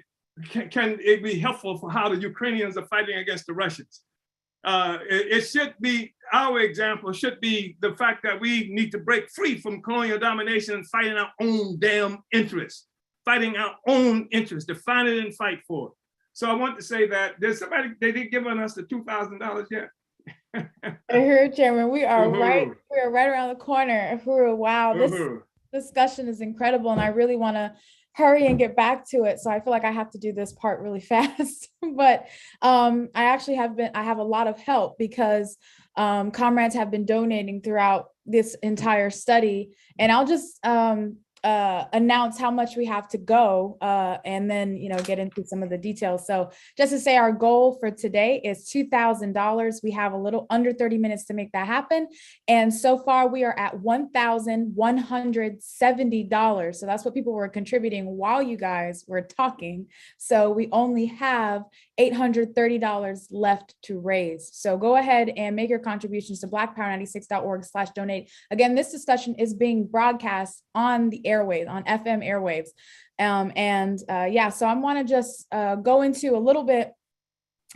Speaker 1: can it be helpful for how the Ukrainians are fighting against the Russians? It should be, our example should be the fact that we need to break free from colonial domination and fighting our own damn interests, fighting our own interests, define it and fight for it. So I want to say that there's somebody, they didn't give us the $2,000 yet.
Speaker 2: I heard, Chairman, we are right around the corner. Wow, this discussion is incredible, and I really want to hurry and get back to it. So I feel like I have to do this part really fast. But I actually have a lot of help because comrades have been donating throughout this entire study, and I'll just announce how much we have to go and then get into some of the details. So just to say, our goal for today is $2,000. We have a little under 30 minutes to make that happen, and so far we are at $1,170. So that's what people were contributing while you guys were talking. So we only have $830 left to raise. So go ahead and make your contributions to blackpower96.org/donate. Again, this discussion is being broadcast on the airwaves, on FM airwaves. Yeah, so I want to just go into a little bit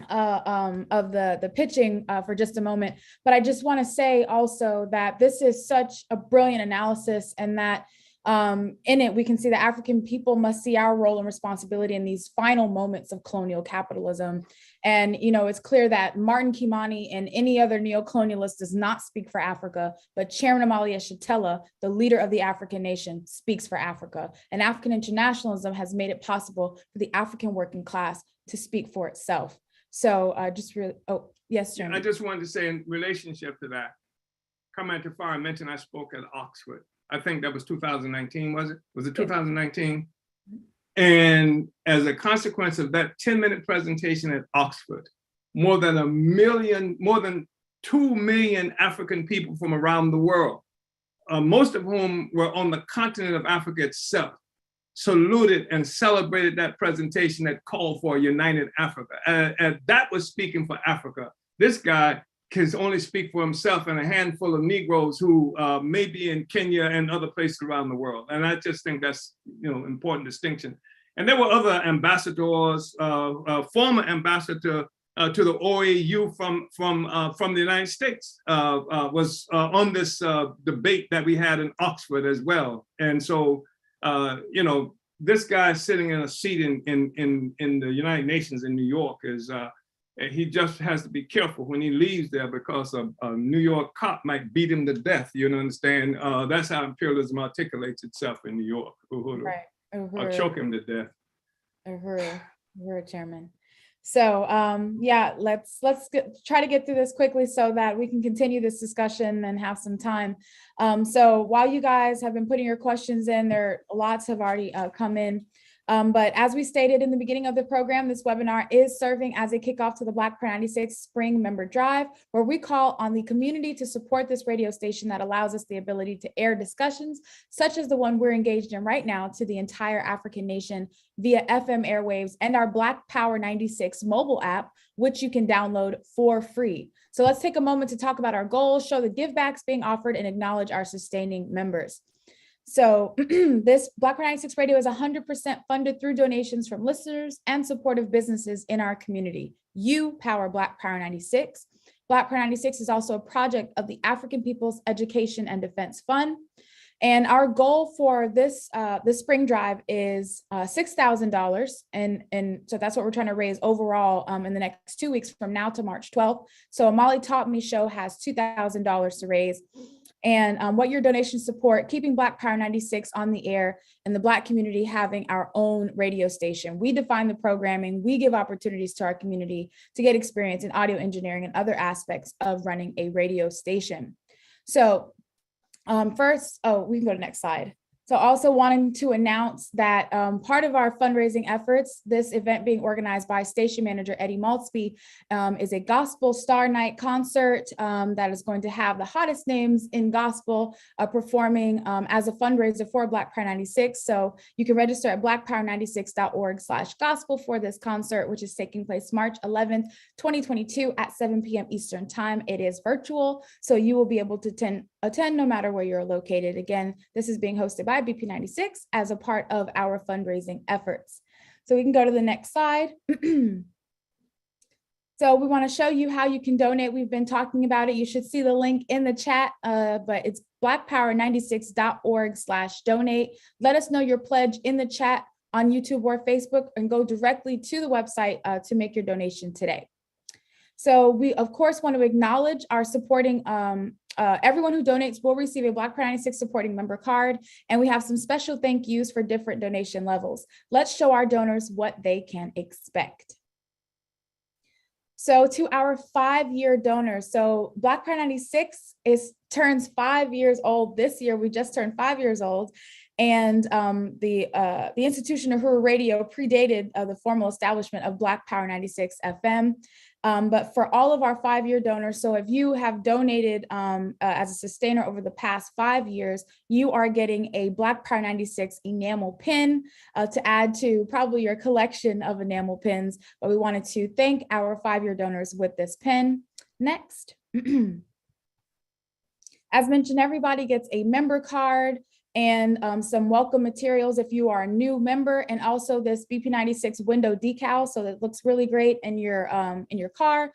Speaker 2: of the pitching for just a moment, but I just want to say also that this is such a brilliant analysis, and that in it, we can see that African people must see our role and responsibility in these final moments of colonial capitalism. And, it's clear that Martin Kimani and any other neo-colonialist does not speak for Africa, but Chairman Omali Yehitela, the leader of the African nation, speaks for Africa. And African internationalism has made it possible for the African working class to speak for itself. So yes, Chairman.
Speaker 1: I just wanted to say in relationship to that, Comrade Tafarie mentioned I spoke at Oxford. I think that was 2019, was it? Was it 2019? And as a consequence of that 10-minute presentation at Oxford, more than 2 million African people from around the world, most of whom were on the continent of Africa itself, saluted and celebrated that presentation that called for a united Africa. And that was speaking for Africa. This guy can only speak for himself and a handful of Negroes who may be in Kenya and other places around the world. And I just think that's important distinction. And there were other ambassadors, former ambassador to the OAU from the United States was on this debate that we had in Oxford as well. And so, this guy sitting in a seat in the United Nations in New York is, he just has to be careful when he leaves there, because a New York cop might beat him to death. You understand? That's how imperialism articulates itself in New York.
Speaker 2: Right.
Speaker 1: Or choke him to death.
Speaker 2: Chairman. So yeah, let's try to get through this quickly so that we can continue this discussion and have some time. So while you guys have been putting your questions in, lots have already come in. But as we stated in the beginning of the program, this webinar is serving as a kickoff to the Black Power 96 Spring Member Drive, where we call on the community to support this radio station that allows us the ability to air discussions such as the one we're engaged in right now to the entire African nation via FM airwaves and our Black Power 96 mobile app, which you can download for free. So let's take a moment to talk about our goals, show the givebacks being offered, and acknowledge our sustaining members. So this Black Power 96 Radio is 100% funded through donations from listeners and supportive businesses in our community. You power Black Power 96. Black Power 96 is also a project of the African People's Education and Defense Fund. And our goal for this spring drive is $6,000. And so that's what we're trying to raise overall in the next 2 weeks from now to March 12th. So Omali Taught Me Show has $2,000 to raise. and what your donations support keeping Black Power 96 on the air and the Black community having our own radio station. We define the programming, we give opportunities to our community to get experience in audio engineering and other aspects of running a radio station. So first, we can go to the next slide. So also wanting to announce that part of our fundraising efforts, this event being organized by station manager Eddie Maltzby, is a gospel star night concert that is going to have the hottest names in gospel performing as a fundraiser for Black Power 96. So you can register at blackpower96.org/gospel for this concert, which is taking place March 11th, 2022 at 7 p.m. Eastern time. It is virtual, so you will be able to attend no matter where you're located. Again, this is being hosted by BP96 as a part of our fundraising efforts. So we can go to the next slide. So we want to show you how you can donate. We've been talking about it. You should see the link in the chat, but it's blackpower96.org/donate. Let us know your pledge in the chat on YouTube or Facebook and go directly to the website to make your donation today. So we, of course, want to acknowledge our supporting everyone who donates will receive a Black Power 96 supporting member card, and we have some special thank yous for different donation levels. Let's show our donors what they can expect. So to our 5-year donors, so Black Power 96 turns 5 years old this year. We just turned 5 years old. And the institution of Uhuru Radio predated the formal establishment of Black Power 96 FM. But for all of our 5-year donors, so if you have donated as a sustainer over the past 5 years, you are getting a Black Power 96 enamel pin to add to probably your collection of enamel pins. But we wanted to thank our 5-year donors with this pin. Next. As mentioned, everybody gets a member card and some welcome materials if you are a new member, and also this BP96 window decal, so that looks really great in your car.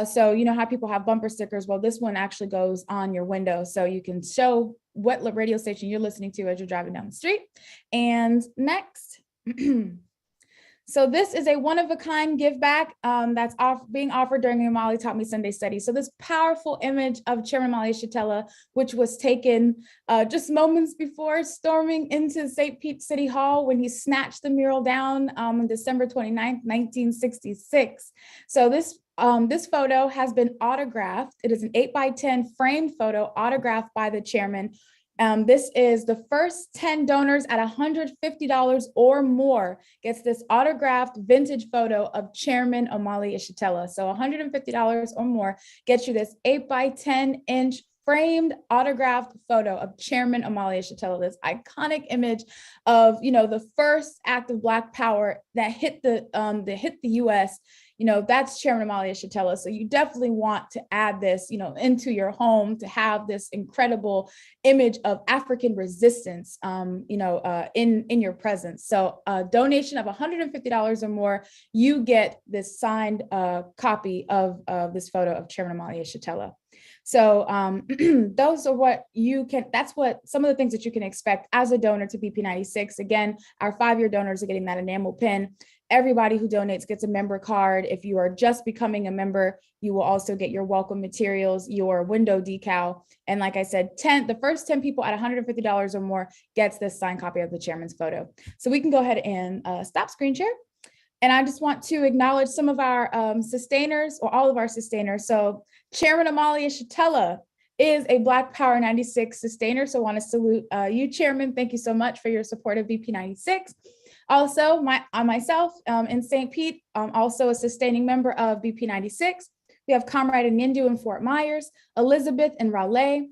Speaker 2: So you know how people have bumper stickers? Well, this one actually goes on your window, so you can show what radio station you're listening to as you're driving down the street. And next. So this is a one-of-a-kind give back that's being offered during the Omali Taught Me Sunday study. So this powerful image of Chairman Omali Yehitela, which was taken just moments before storming into St. Pete City Hall when he snatched the mural down on December 29th, 1966. So this photo has been autographed. It is an 8x10 framed photo autographed by the chairman. This is the first 10 donors at $150 or more gets this autographed vintage photo of Chairman Omali Yehitela. So $150 or more gets you this 8x10-inch framed autographed photo of Chairman Omali Yehitela, this iconic image of, you know, the first act of Black power that hit the US. You know, that's Chairman Omali Yehitela. So you definitely want to add this, you know, into your home to have this incredible image of African resistance, in your presence. So a donation of $150 or more, you get this signed copy of this photo of Chairman Omali Yehitela. So those are that's what some of the things that you can expect as a donor to BP96. Again, our 5-year donors are getting that enamel pin. Everybody who donates gets a member card. If you are just becoming a member, you will also get your welcome materials, your window decal. And like I said, the first 10 people at $150 or more gets this signed copy of the chairman's photo. So we can go ahead and stop screen share. And I just want to acknowledge some of our sustainers, or all of our sustainers. So Chairman Omali Yehitela is a Black Power 96 sustainer. So I want to salute you, Chairman. Thank you so much for your support of BP96. Also, myself in St. Pete, also a sustaining member of BP96. We have Comrade Nindu in Fort Myers, Elizabeth in Raleigh,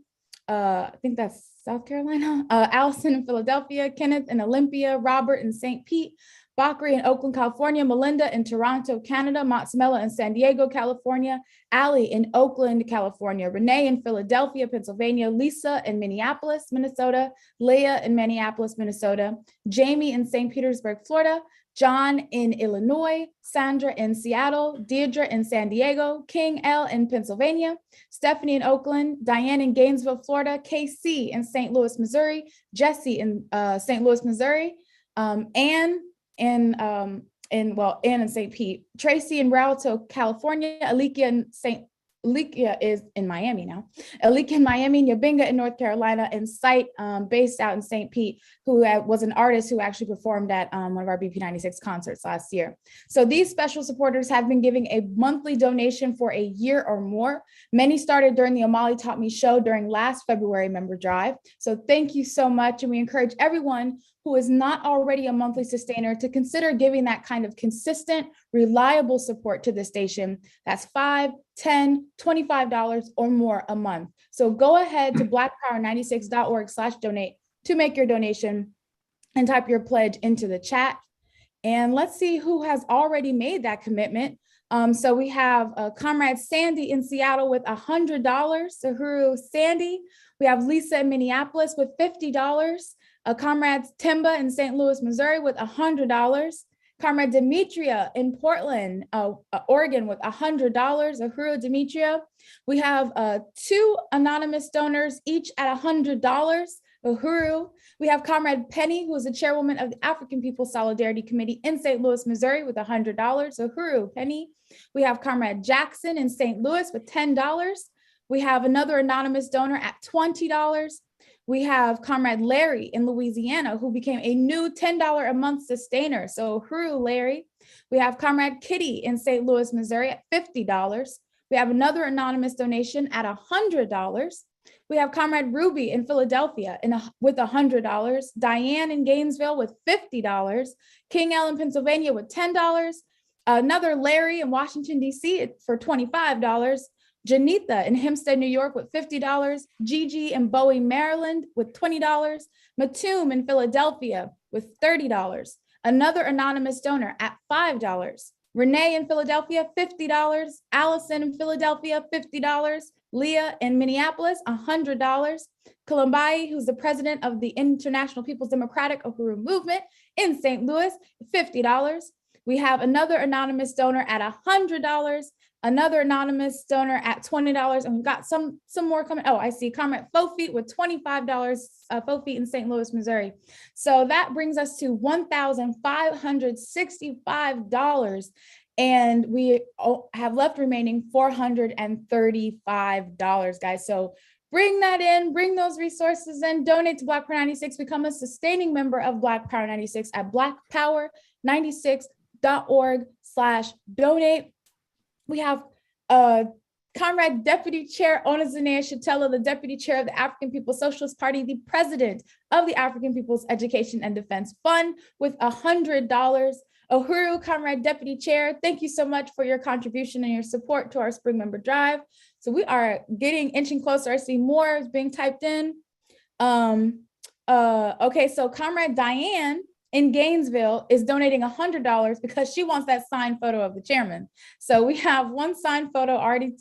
Speaker 2: I think that's South Carolina, Allison in Philadelphia, Kenneth in Olympia, Robert in St. Pete, Bakri in Oakland, California, Melinda in Toronto, Canada, Matsamela in San Diego, California, Ali in Oakland, California, Renee in Philadelphia, Pennsylvania, Lisa in Minneapolis, Minnesota, Leah in Minneapolis, Minnesota, Jamie in St. Petersburg, Florida, John in Illinois, Sandra in Seattle, Deirdre in San Diego, King L in Pennsylvania, Stephanie in Oakland, Diane in Gainesville, Florida, KC in St. Louis, Missouri, Jesse in St. Louis, Missouri, Anne in St. Pete, Tracy in Rialto, California, Alikia in St. Alikia is in Miami now. Alikia in Miami, Nyabinga in North Carolina, and Sight based out in St. Pete, who was an artist who actually performed at one of our BP96 concerts last year. So these special supporters have been giving a monthly donation for a year or more. Many started during the Omali Taught Me show during last February member drive. So thank you so much. And we encourage everyone who is not already a monthly sustainer to consider giving that kind of consistent, reliable support to the station. That's $5, $10, $25 or more a month. So go ahead to blackpower96.org/donate to make your donation and type your pledge into the chat. And let's see who has already made that commitment. So we have Comrade Sandy in Seattle with $100. Uhuru Sandy. We have Lisa in Minneapolis with $50. Comrade Timba in St. Louis, Missouri with $100. Comrade Demetria in Portland, Oregon with $100. Uhuru Demetria. We have 2 anonymous donors, each at $100. Uhuru. We have Comrade Penny, who is the chairwoman of the African People's Solidarity Committee in St. Louis, Missouri with $100. Uhuru Penny. We have Comrade Jackson in St. Louis with $10. We have another anonymous donor at $20. We have Comrade Larry in Louisiana, who became a new $10 a month sustainer. So Uhuru Larry. We have Comrade Kitty in St. Louis, Missouri at $50. We have another anonymous donation at $100. We have Comrade Ruby in Philadelphia with $100, Diane in Gainesville with $50, King L in Pennsylvania with $10, another Larry in Washington, D.C. for $25, Janitha in Hempstead, New York with $50, Gigi in Bowie, Maryland with $20, Matum in Philadelphia with $30, another anonymous donor at $5, Renee in Philadelphia, $50, Allison in Philadelphia, $50, Leah in Minneapolis, $100. Columbai, who's the president of the International People's Democratic Uhuru Movement in St. Louis, $50. We have another anonymous donor at $100, another anonymous donor at $20, and we've got some more coming. Oh, I see Comrade Fofeet with $25, Fofeet in St. Louis, Missouri. So that brings us to $1,565. And we have left remaining $435, guys. So bring that in, bring those resources in, donate to Black Power 96, become a sustaining member of Black Power 96 at blackpower96.org/donate. We have Comrade Deputy Chair Onazane Yehitela, the Deputy Chair of the African People's Socialist Party, the President of the African People's Education and Defense Fund with $100. Uhuru, Comrade Deputy Chair, thank you so much for your contribution and your support to our spring member drive. So we are inching closer. I see more is being typed in. Okay, so Comrade Diane in Gainesville is donating $100 because she wants that signed photo of the chairman. So we have one signed photo already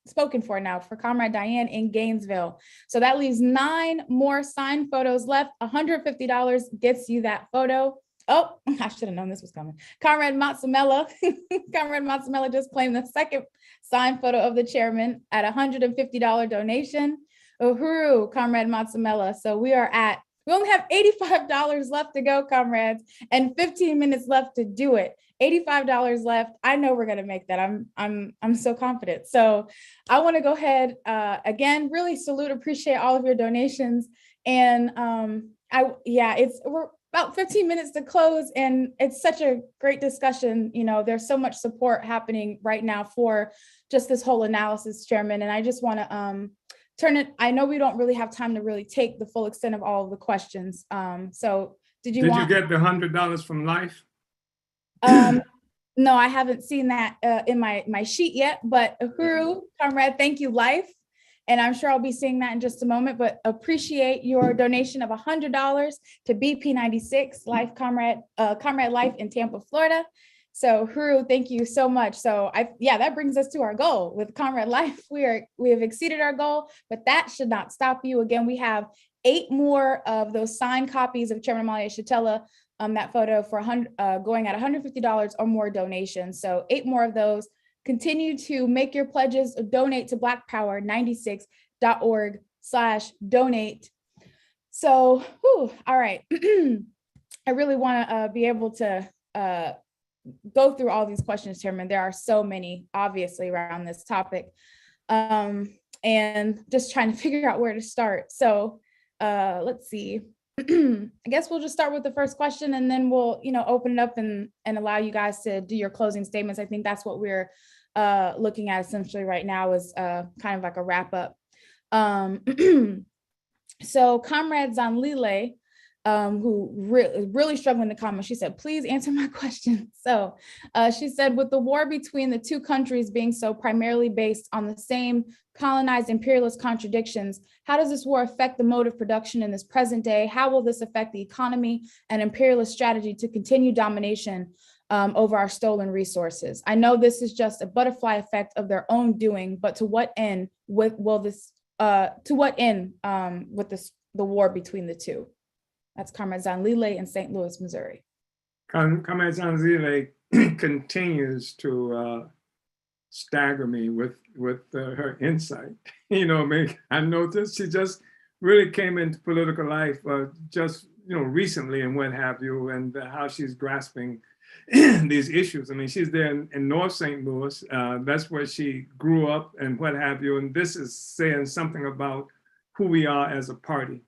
Speaker 2: spoken for now for Comrade Diane in Gainesville. So that leaves 9 more signed photos left. $150 gets you that photo. Oh, I should have known this was coming. Comrade Matsamela, Comrade Matsamela just claimed the second signed photo of the chairman at $150 donation. Uhuru, Comrade Matsamela. So we only have $85 left to go, comrades, and 15 minutes left to do it. $85 left. I know we're gonna make that. I'm so confident. So I want to go ahead again, really appreciate all of your donations. And we're about 15 minutes to close, and it's such a great discussion. You know, there's so much support happening right now for just this whole analysis, Chairman. And I just want to turn it. I know we don't really have time to really take the full extent of all of the questions. So did you get
Speaker 1: the $100 from Life?
Speaker 2: No, I haven't seen that in my sheet yet. But Uhuru, Comrade, thank you, Life. And I'm sure I'll be seeing that in just a moment, but appreciate your donation of $100 to BP96 Life, Comrade Life in Tampa, Florida. So Uhuru, thank you so much. So that brings us to our goal with Comrade Life. We have exceeded our goal, but that should not stop you. Again, we have 8 more of those signed copies of Chairman Omali Yehitela, that photo for going at $150 or more donations. So 8 more of those. Continue to make your pledges, donate to blackpower96.org/donate. So, all right. I really want to be able to go through all these questions, Chairman. There are so many, obviously, around this topic, and just trying to figure out where to start. So let's see. I guess we'll just start with the first question, and then we'll, open it up and allow you guys to do your closing statements. I think that's what we're looking at essentially right now, is kind of like a wrap up. So Comrade Zanlile, who really struggling to comment, she said, please answer my question. So she said, with the war between the two countries being so primarily based on the same colonized imperialist contradictions, how does this war affect the mode of production in this present day? How will this affect the economy and imperialist strategy to continue domination over our stolen resources? I know this is just a butterfly effect of their own doing, but to what end with the war between the two? That's Comrade Zanlile in St. Louis, Missouri.
Speaker 1: Comrade Zanlile continues to stagger me with her insight. I noticed she just really came into political life just recently and what have you, and how she's grasping these issues. I mean, she's there in North St. Louis. That's where she grew up and what have you. And this is saying something about who we are as a party.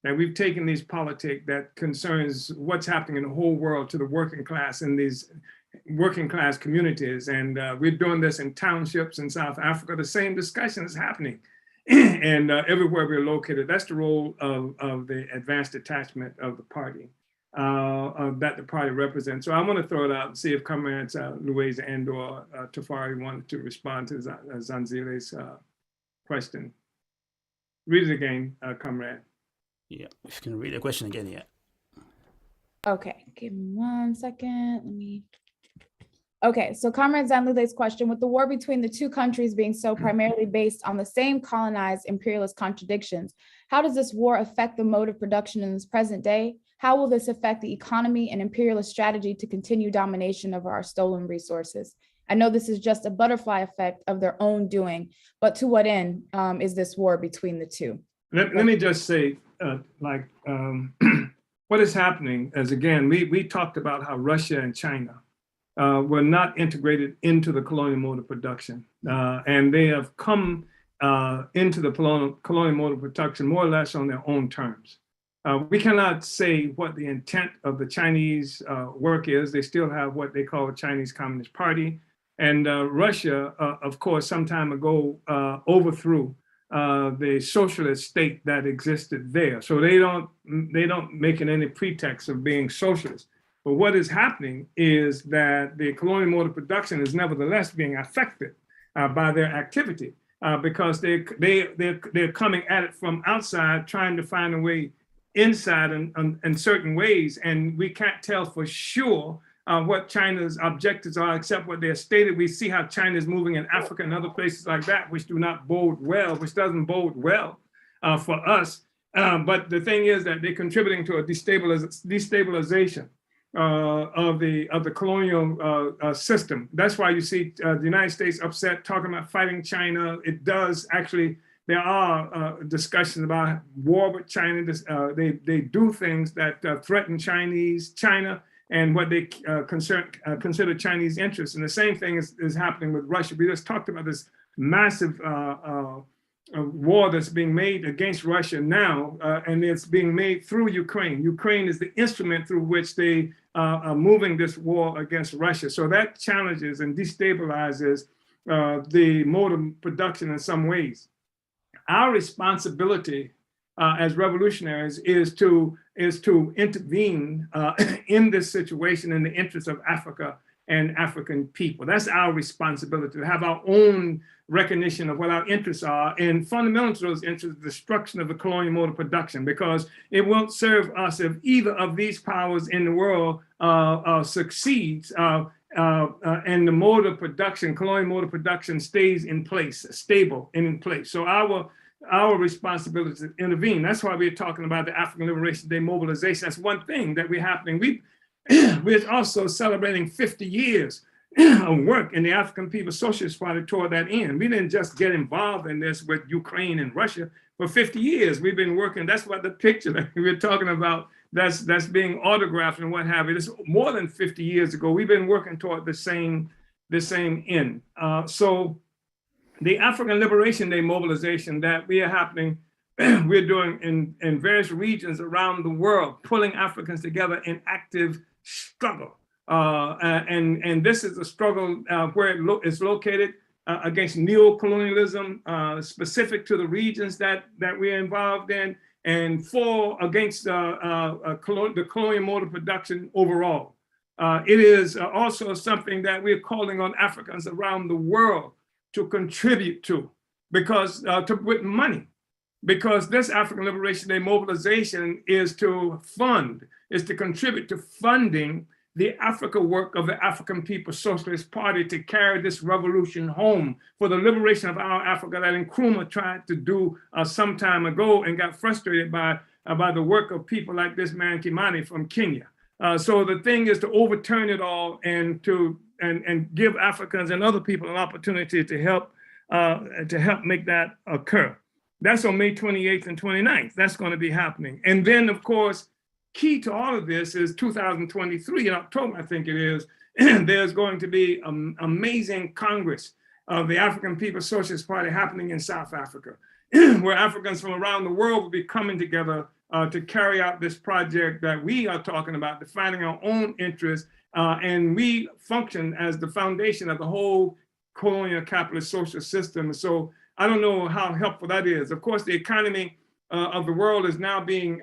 Speaker 1: And we've taken these politics that concerns what's happening in the whole world to the working class in these working class communities. And we're doing this in townships in South Africa. The same discussion is happening. And everywhere we're located. That's the role of the advanced detachment of the party that the party represents. So I want to throw it out and see if Comrades Luwezi and or Tafarie wanted to respond to Zanzile's question. Read it again, Comrade.
Speaker 3: Yeah, if you can read the question again, yeah.
Speaker 2: Okay, give me 1 second. Okay, so Comrade Zanlile's question, with the war between the two countries being so primarily based on the same colonized imperialist contradictions, how does this war affect the mode of production in this present day? How will this affect the economy and imperialist strategy to continue domination of our stolen resources? I know this is just a butterfly effect of their own doing, but to what end is this war between the two?
Speaker 1: Let me just say, what is happening is, again, we talked about how Russia and China were not integrated into the colonial mode of production. And they have come into the colonial mode of production more or less on their own terms. We cannot say what the intent of the Chinese work is. They still have what they call the Chinese Communist Party. And Russia, of course, some time ago overthrew the socialist state that existed there. So they don't make it any pretext of being socialist. But what is happening is that the colonial mode of production is nevertheless being affected by their activity because they're coming at it from outside, trying to find a way inside in certain ways. And we can't tell for sure what China's objectives are, except what they're stated. We see how China is moving in Africa and other places like that, which do not bode well, which doesn't bode well for us. But the thing is that they're contributing to a destabilization of the colonial system. That's why you see the United States upset, talking about fighting China. It does actually, there are discussions about war with China. They do things that threaten China and what they consider Chinese interests. And the same thing is happening with Russia. We just talked about this massive war that's being made against Russia now, and it's being made through Ukraine. Ukraine is the instrument through which they are moving this war against Russia. So that challenges and destabilizes the mode of production in some ways. Our responsibility as revolutionaries is to intervene in this situation in the interest of Africa and African people. That's our responsibility, to have our own recognition of what our interests are, and fundamental to those interests, the destruction of the colonial mode of production, because it won't serve us if either of these powers in the world succeeds and the mode of production, colonial mode of production, stays in place, stable and in place. So our responsibility is to intervene. That's why we're talking about the African Liberation Day mobilization. That's one thing that we're happening. We're also celebrating 50 years of work in the African People's Socialist Party toward that end. We didn't just get involved in this with Ukraine and Russia. For 50 years, we've been working. That's what the picture that we're talking about, that's being autographed and what have you. It's more than 50 years ago. We've been working toward the same end. So the African Liberation Day mobilization that we're doing in various regions around the world, pulling Africans together in active struggle. And this is a struggle where it's located against neo-colonialism, specific to the regions that we're involved in, and against the colonial mode of production overall. It is also something that we're calling on Africans around the world to contribute to, with money, because this African Liberation Day mobilization is to contribute to funding the Africa work of the African People's Socialist Party to carry this revolution home for the liberation of our Africa that Nkrumah tried to do some time ago and got frustrated by the work of people like this man Kimani from Kenya. So the thing is to overturn it all and give Africans and other people an opportunity to help make that occur. That's on May 28th and 29th. That's going to be happening. And then, of course, key to all of this is 2023, in October, I think it is, there's going to be an amazing Congress of the African People's Socialist Party happening in South Africa, where Africans from around the world will be coming together to carry out this project that we are talking about, defining our own interests, and we function as the foundation of the whole colonial capitalist social system. So I don't know how helpful that is. Of course, the economy of the world is now being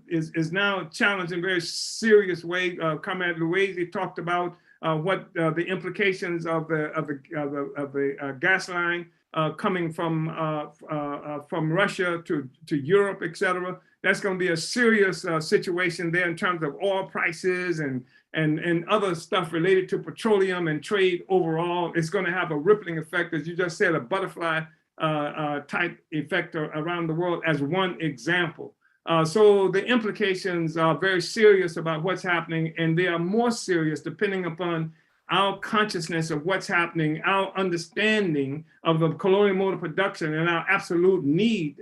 Speaker 1: is now challenged in a very serious way. Comrade Luwezi talked about what the implications of the gas line coming from Russia to Europe, et cetera. That's going to be a serious situation there in terms of oil prices and other stuff related to petroleum and trade overall. It's going to have a rippling effect, as you just said, a butterfly type effect around the world as one example. So the implications are very serious about what's happening, and they are more serious depending upon our consciousness of what's happening, our understanding of the colonial mode of production, and our absolute need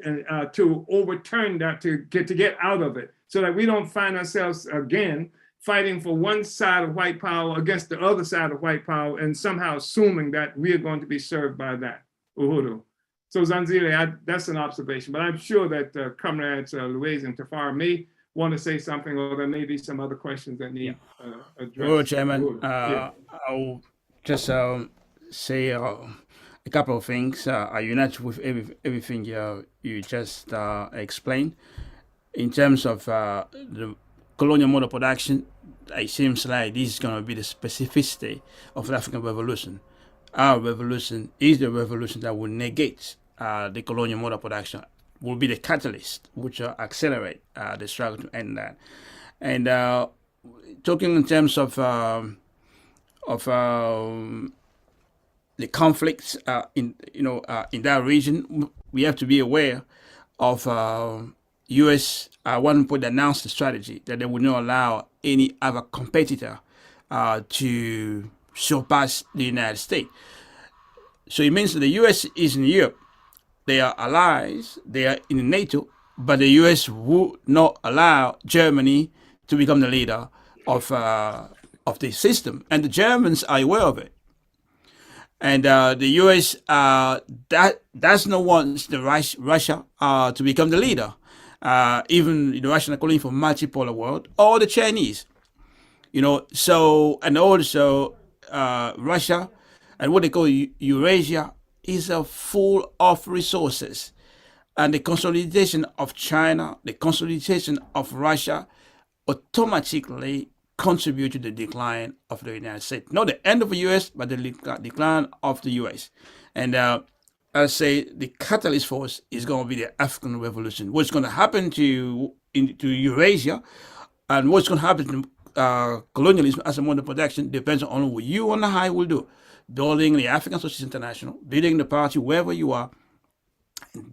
Speaker 1: to overturn that, to get out of it, so that we don't find ourselves again fighting for one side of white power against the other side of white power, and somehow assuming that we are going to be served by that. Uhuru. So Zanzile, that's an observation, but I'm sure that comrades Luwezi and Tafarie may want to say something, or there may be some other questions that need addressed.
Speaker 3: Well, Chairman, I'll just say a couple of things. I unite with everything you just explained. In terms of the colonial mode of production, it seems like this is going to be the specificity of the African revolution. Our revolution is the revolution that will negate the colonial mode of production, will be the catalyst which will accelerate the struggle to end that. And talking in terms of the conflicts in that region, we have to be aware of U.S. at one point announced the strategy that they would not allow any other competitor to surpass the United States. So it means that the U.S. is in Europe. They are allies. They are in NATO, but the U.S. would not allow Germany to become the leader of the system, and the Germans are aware of it. And the U.S. does not want Russia to become the leader, even the Russian calling for multipolar world, or the Chinese. So, and also Russia and what they call Eurasia is full of resources, and the consolidation of China, the consolidation of Russia automatically contribute to the decline of the United States. Not the end of the US, but the decline of the US. And I say the catalyst force is going to be the African revolution. What's going to happen to Eurasia and what's going to happen to colonialism as a mode of production depends on what you and I will do. Building the African Socialist International, building the party wherever you are,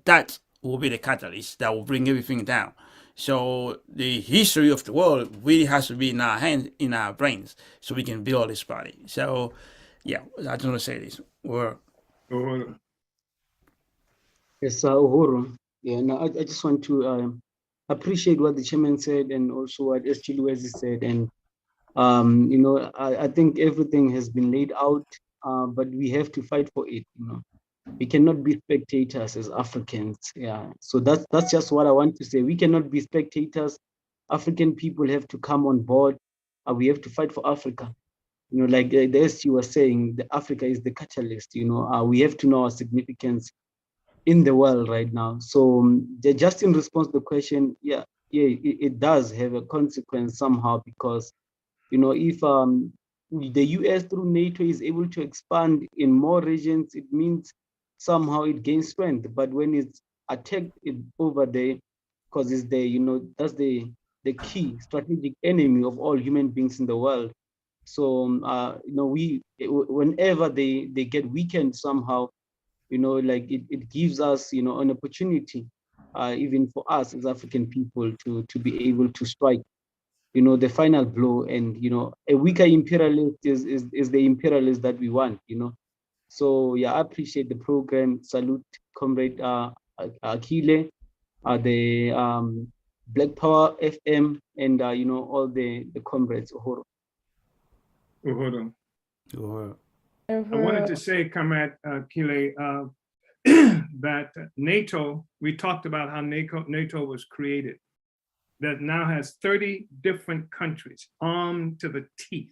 Speaker 3: that will be the catalyst that will bring everything down. So the history of the world really has to be in our hands, in our brains, so we can build this party. So, yeah, I just want to say this.
Speaker 4: Yes, Uhuru. Yeah, no, I just want to appreciate what the chairman said and also what Luwezi said. And, I think everything has been laid out, but we have to fight for it. We cannot be spectators as Africans. Yeah. So that's just what I want to say. We cannot be spectators. African people have to come on board. We have to fight for Africa. Like the SG was saying, Africa is the catalyst. We have to know our significance in the world right now. So just in response to the question, it does have a consequence somehow, because if the US through NATO is able to expand in more regions, it means somehow it gains strength. But when it's attacked over there, because it's that's the key strategic enemy of all human beings in the world. So whenever they get weakened somehow, like it gives us an opportunity, even for us as African people to be able to strike the final blow. And a weaker imperialist is the imperialist that we want. So yeah, I appreciate the program. Salute Comrade Akilé, the Black Power FM, and all the comrades. Uhuru.
Speaker 1: Uhuru.
Speaker 3: Uhuru.
Speaker 1: I wanted to say, Comrade Akilé, that NATO, we talked about how NATO was created, that now has 30 different countries armed to the teeth,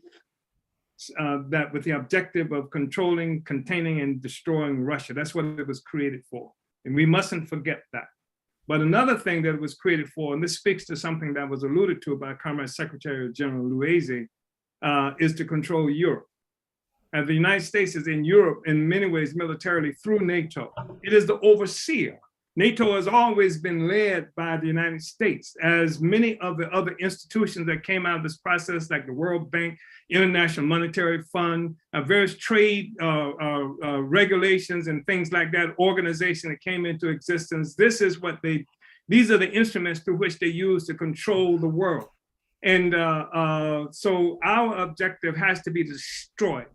Speaker 1: that with the objective of controlling, containing, and destroying Russia. That's what it was created for. And we mustn't forget that. But another thing that it was created for, and this speaks to something that was alluded to by Comrade Secretary General Luwezi, is to control Europe. And the United States is in Europe in many ways militarily through NATO. It is the overseer. NATO has always been led by the United States, as many of the other institutions that came out of this process, like the World Bank, International Monetary Fund, various trade regulations and things like that, organization that came into existence. These are the instruments through which they use to control the world. And so our objective has to be destroyed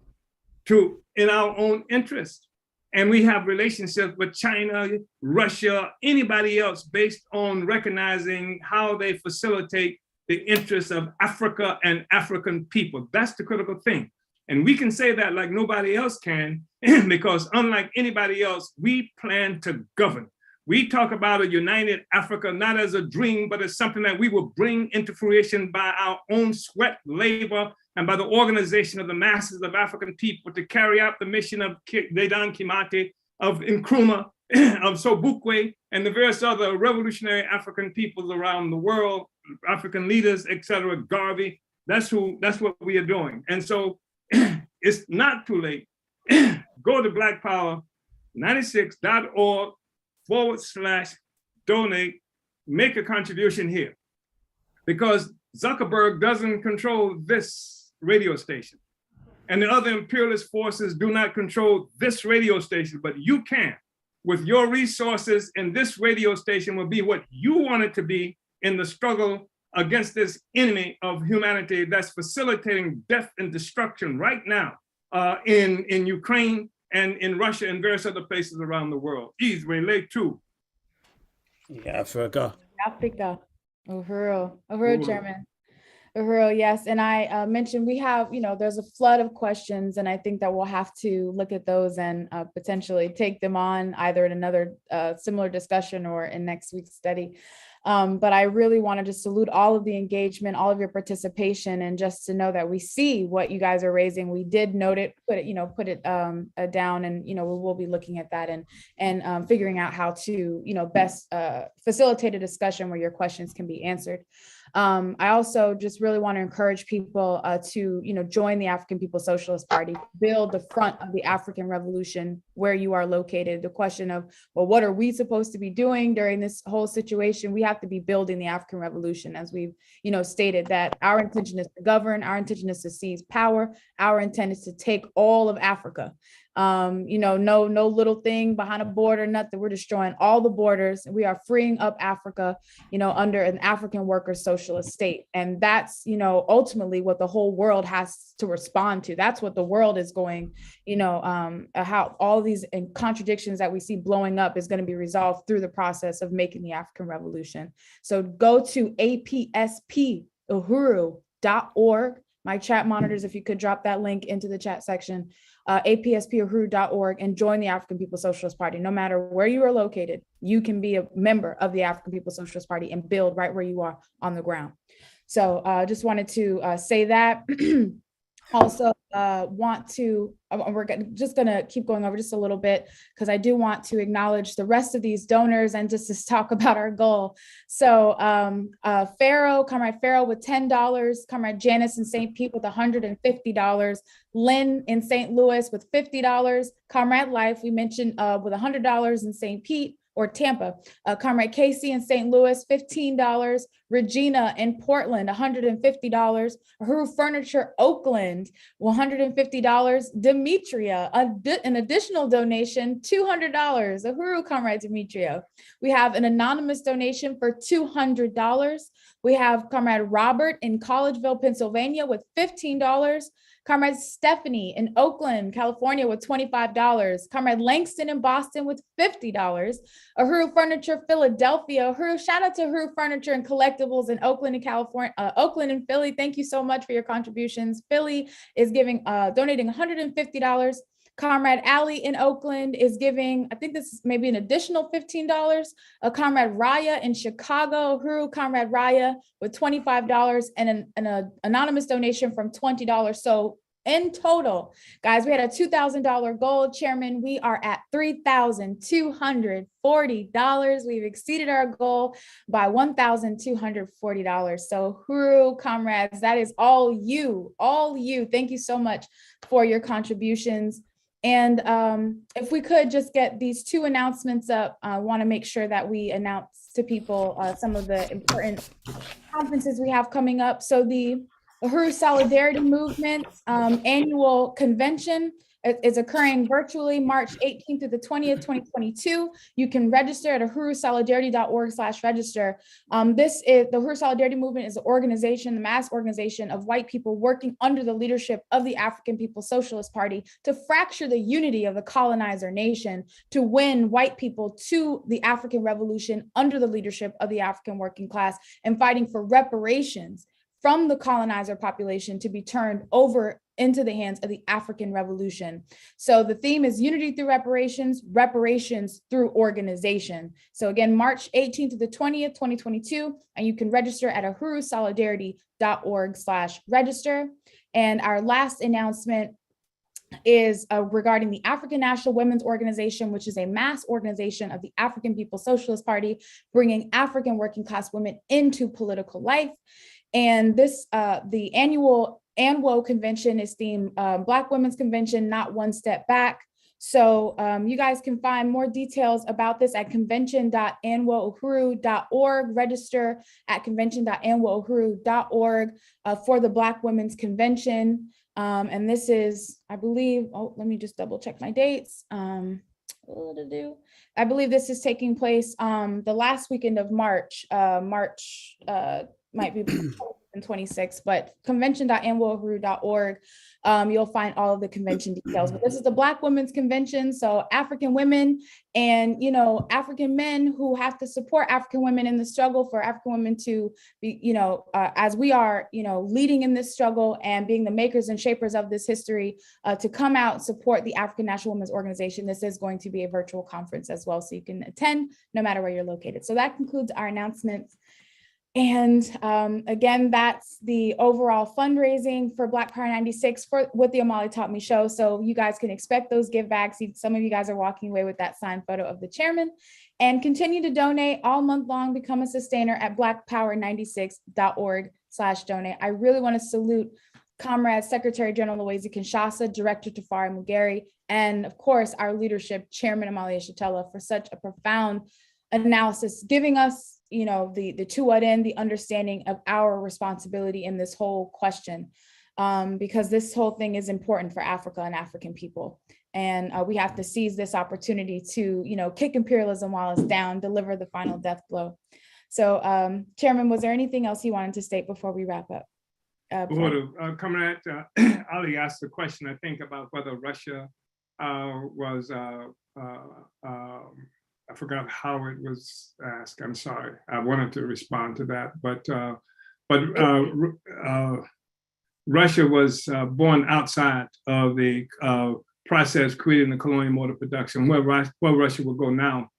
Speaker 1: in our own interest. And we have relationships with China, Russia, anybody else based on recognizing how they facilitate the interests of Africa and African people. That's the critical thing. And we can say that like nobody else can, because unlike anybody else, we plan to govern. We talk about a united Africa, not as a dream, but as something that we will bring into fruition by our own sweat, labor, and by the organization of the masses of African people to carry out the mission of Dedan Kimate, of Nkrumah, of Sobukwe, and the various other revolutionary African peoples around the world, African leaders, etc. Garvey. That's what we are doing. And so it's not too late. Go to blackpower96.org/donate, make a contribution here. Because Zuckerberg doesn't control this radio station. And the other imperialist forces do not control this radio station, but you can. With your resources, and this radio station will be what you want it to be in the struggle against this enemy of humanity that's facilitating death and destruction right now in Ukraine and in Russia and various other places around the world. Israel too.
Speaker 3: Africa.
Speaker 2: Uhuru, Chairman. Uhuru, yes. And I mentioned we have, there's a flood of questions, and I think that we'll have to look at those and potentially take them on either in another similar discussion or in next week's study. But I really wanted to salute all of the engagement, all of your participation, and just to know that we see what you guys are raising. We did note it, put it down, and we'll be looking at that and figuring out how to best facilitate a discussion where your questions can be answered. I also just really want to encourage people to join the African People's Socialist Party, build the front of the African Revolution where you are located. The question of, well, what are we supposed to be doing during this whole situation? We have to be building the African Revolution, as we've stated that our intention is to govern, our intention is to seize power, our intent is to take all of Africa. No little thing behind a border, nothing. We're destroying all the borders. We are freeing up Africa, under an African worker socialist state. And that's, ultimately what the whole world has to respond to. That's what the world is going, how all these contradictions that we see blowing up is going to be resolved through the process of making the African Revolution. So go to APSP-Uhuru.org. My chat monitors, if you could drop that link into the chat section, APSP-Uhuru.org, and join the African People's Socialist Party. No matter where you are located, you can be a member of the African People's Socialist Party and build right where you are on the ground. So just wanted to say that. Also we're just gonna keep going over just a little bit because I do want to acknowledge the rest of these donors and just to talk about our goal. So Comrade Pharaoh with $10, Comrade Janice in St. Pete with $150, Lynn in St. Louis with $50, Comrade Life, we mentioned with $100 in St. Pete or Tampa, Comrade Casey in St. Louis, $15, Regina in Portland, $150, Uhuru Furniture Oakland, $150, Demetria, an additional donation, $200, Uhuru Comrade Demetria. We have an anonymous donation for $200. We have Comrade Robert in Collegeville, Pennsylvania with $15, Comrade Stephanie in Oakland, California with $25, Comrade Langston in Boston with $50, Uhuru Furniture Philadelphia, shout out to Uhuru Furniture and Collectibles in Oakland and California, Oakland and Philly. Thank you so much for your contributions. Philly is donating $150. Comrade Ali in Oakland is giving, I think this is maybe an additional $15. Comrade Raya in Chicago, Uhuru Comrade Raya with $25 and an anonymous donation from $20. So in total, guys, we had a $2,000 goal. Chairman, we are at $3,240. We've exceeded our goal by $1,240. So Uhuru comrades, that is all you. Thank you so much for your contributions. And if we could just get these two announcements up, I want to make sure that we announce to people some of the important conferences we have coming up. So the Uhuru Solidarity Movement annual convention is occurring virtually March 18th through the 20th, 2022. You can register at uhurusolidarity.org/register. The Uhuru Solidarity Movement is an organization, the mass organization of white people working under the leadership of the African People's Socialist Party to fracture the unity of the colonizer nation, to win white people to the African Revolution under the leadership of the African working class, and fighting for reparations from the colonizer population to be turned over into the hands of the African Revolution. So the theme is unity through reparations, reparations through organization. So again, March 18th to the 20th, 2022, and you can register at uhurusolidarity.org/register. And our last announcement is regarding the African National Women's Organization, which is a mass organization of the African People's Socialist Party, bringing African working class women into political life. And this, the annual ANWO convention is themed Black Women's Convention, Not One Step Back. So you guys can find more details about this at convention.anwouhuru.org. Register at convention.anwouhuru.org for the Black Women's Convention. And this is, I believe, let me just double check my dates. I believe this is taking place the last weekend of March. Might be 26, but convention.anwouhuru.org. You'll find all of the convention details. But this is the Black Women's Convention, so African women and African men who have to support African women in the struggle for African women to be, as we are, leading in this struggle and being the makers and shapers of this history, to come out and support the African National Women's Organization. This is going to be a virtual conference as well, so you can attend no matter where you're located. So that concludes our announcements. And again, that's the overall fundraising for Black Power 96 with the Omali Taught Me show. So you guys can expect those give backs. Some of you guys are walking away with that signed photo of the chairman, and continue to donate all month long. Become a sustainer at blackpower96.org/donate. I really want to salute Comrade Secretary General Luwezi Kinshasa, Director Tafarie Mugeri, and of course, our leadership, Chairman Omali Yehitela, for such a profound analysis, giving us the to what end, the understanding of our responsibility in this whole question, because this whole thing is important for Africa and African people. And we have to seize this opportunity to, kick imperialism while it's down, deliver the final death blow. So, Chairman, was there anything else you wanted to state before we wrap up?
Speaker 1: Comrade Ali asked the question, I think, about whether Russia was, I forgot how it was asked. I'm sorry. I wanted to respond to that, but Russia was born outside of the process creating the colonial mode of production. Where Russia will go now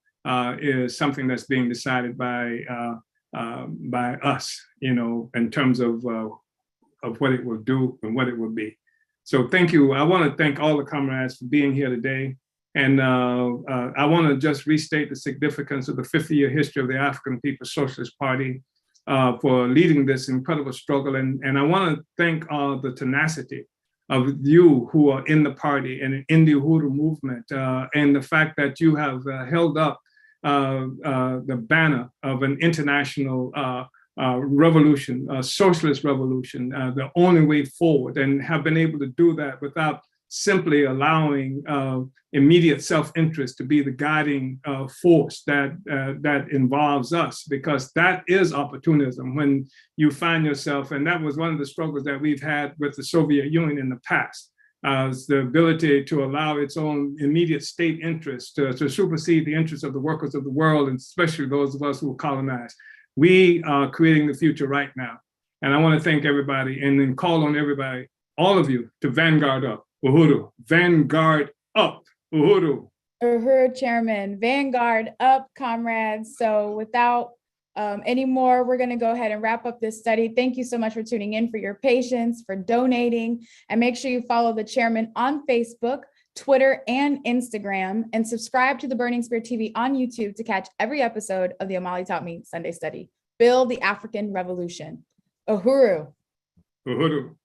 Speaker 1: is something that's being decided by us, in terms of what it will do and what it will be. So thank you. I want to thank all the comrades for being here today. And I want to just restate the significance of the 50-year history of the African People's Socialist Party for leading this incredible struggle. And I want to thank the tenacity of you who are in the party and in the Uhuru movement, and the fact that you have held up the banner of an international revolution, a socialist revolution, the only way forward, and have been able to do that without simply allowing immediate self-interest to be the guiding force that involves us, because that is opportunism when you find yourself, and that was one of the struggles that we've had with the Soviet Union in the past, the ability to allow its own immediate state interest to supersede the interests of the workers of the world, and especially those of us who were colonized. We are creating the future right now. And I want to thank everybody and then call on everybody, all of you, to vanguard up. Uhuru, vanguard up, Uhuru.
Speaker 2: Uhuru, Chairman, vanguard up, comrades. So without any more, we're going to go ahead and wrap up this study. Thank you so much for tuning in, for your patience, for donating, and make sure you follow the chairman on Facebook, Twitter, and Instagram, and subscribe to the Burning Spear TV on YouTube to catch every episode of the Omali Taught Me Sunday Study. Build the African Revolution. Uhuru.
Speaker 1: Uhuru.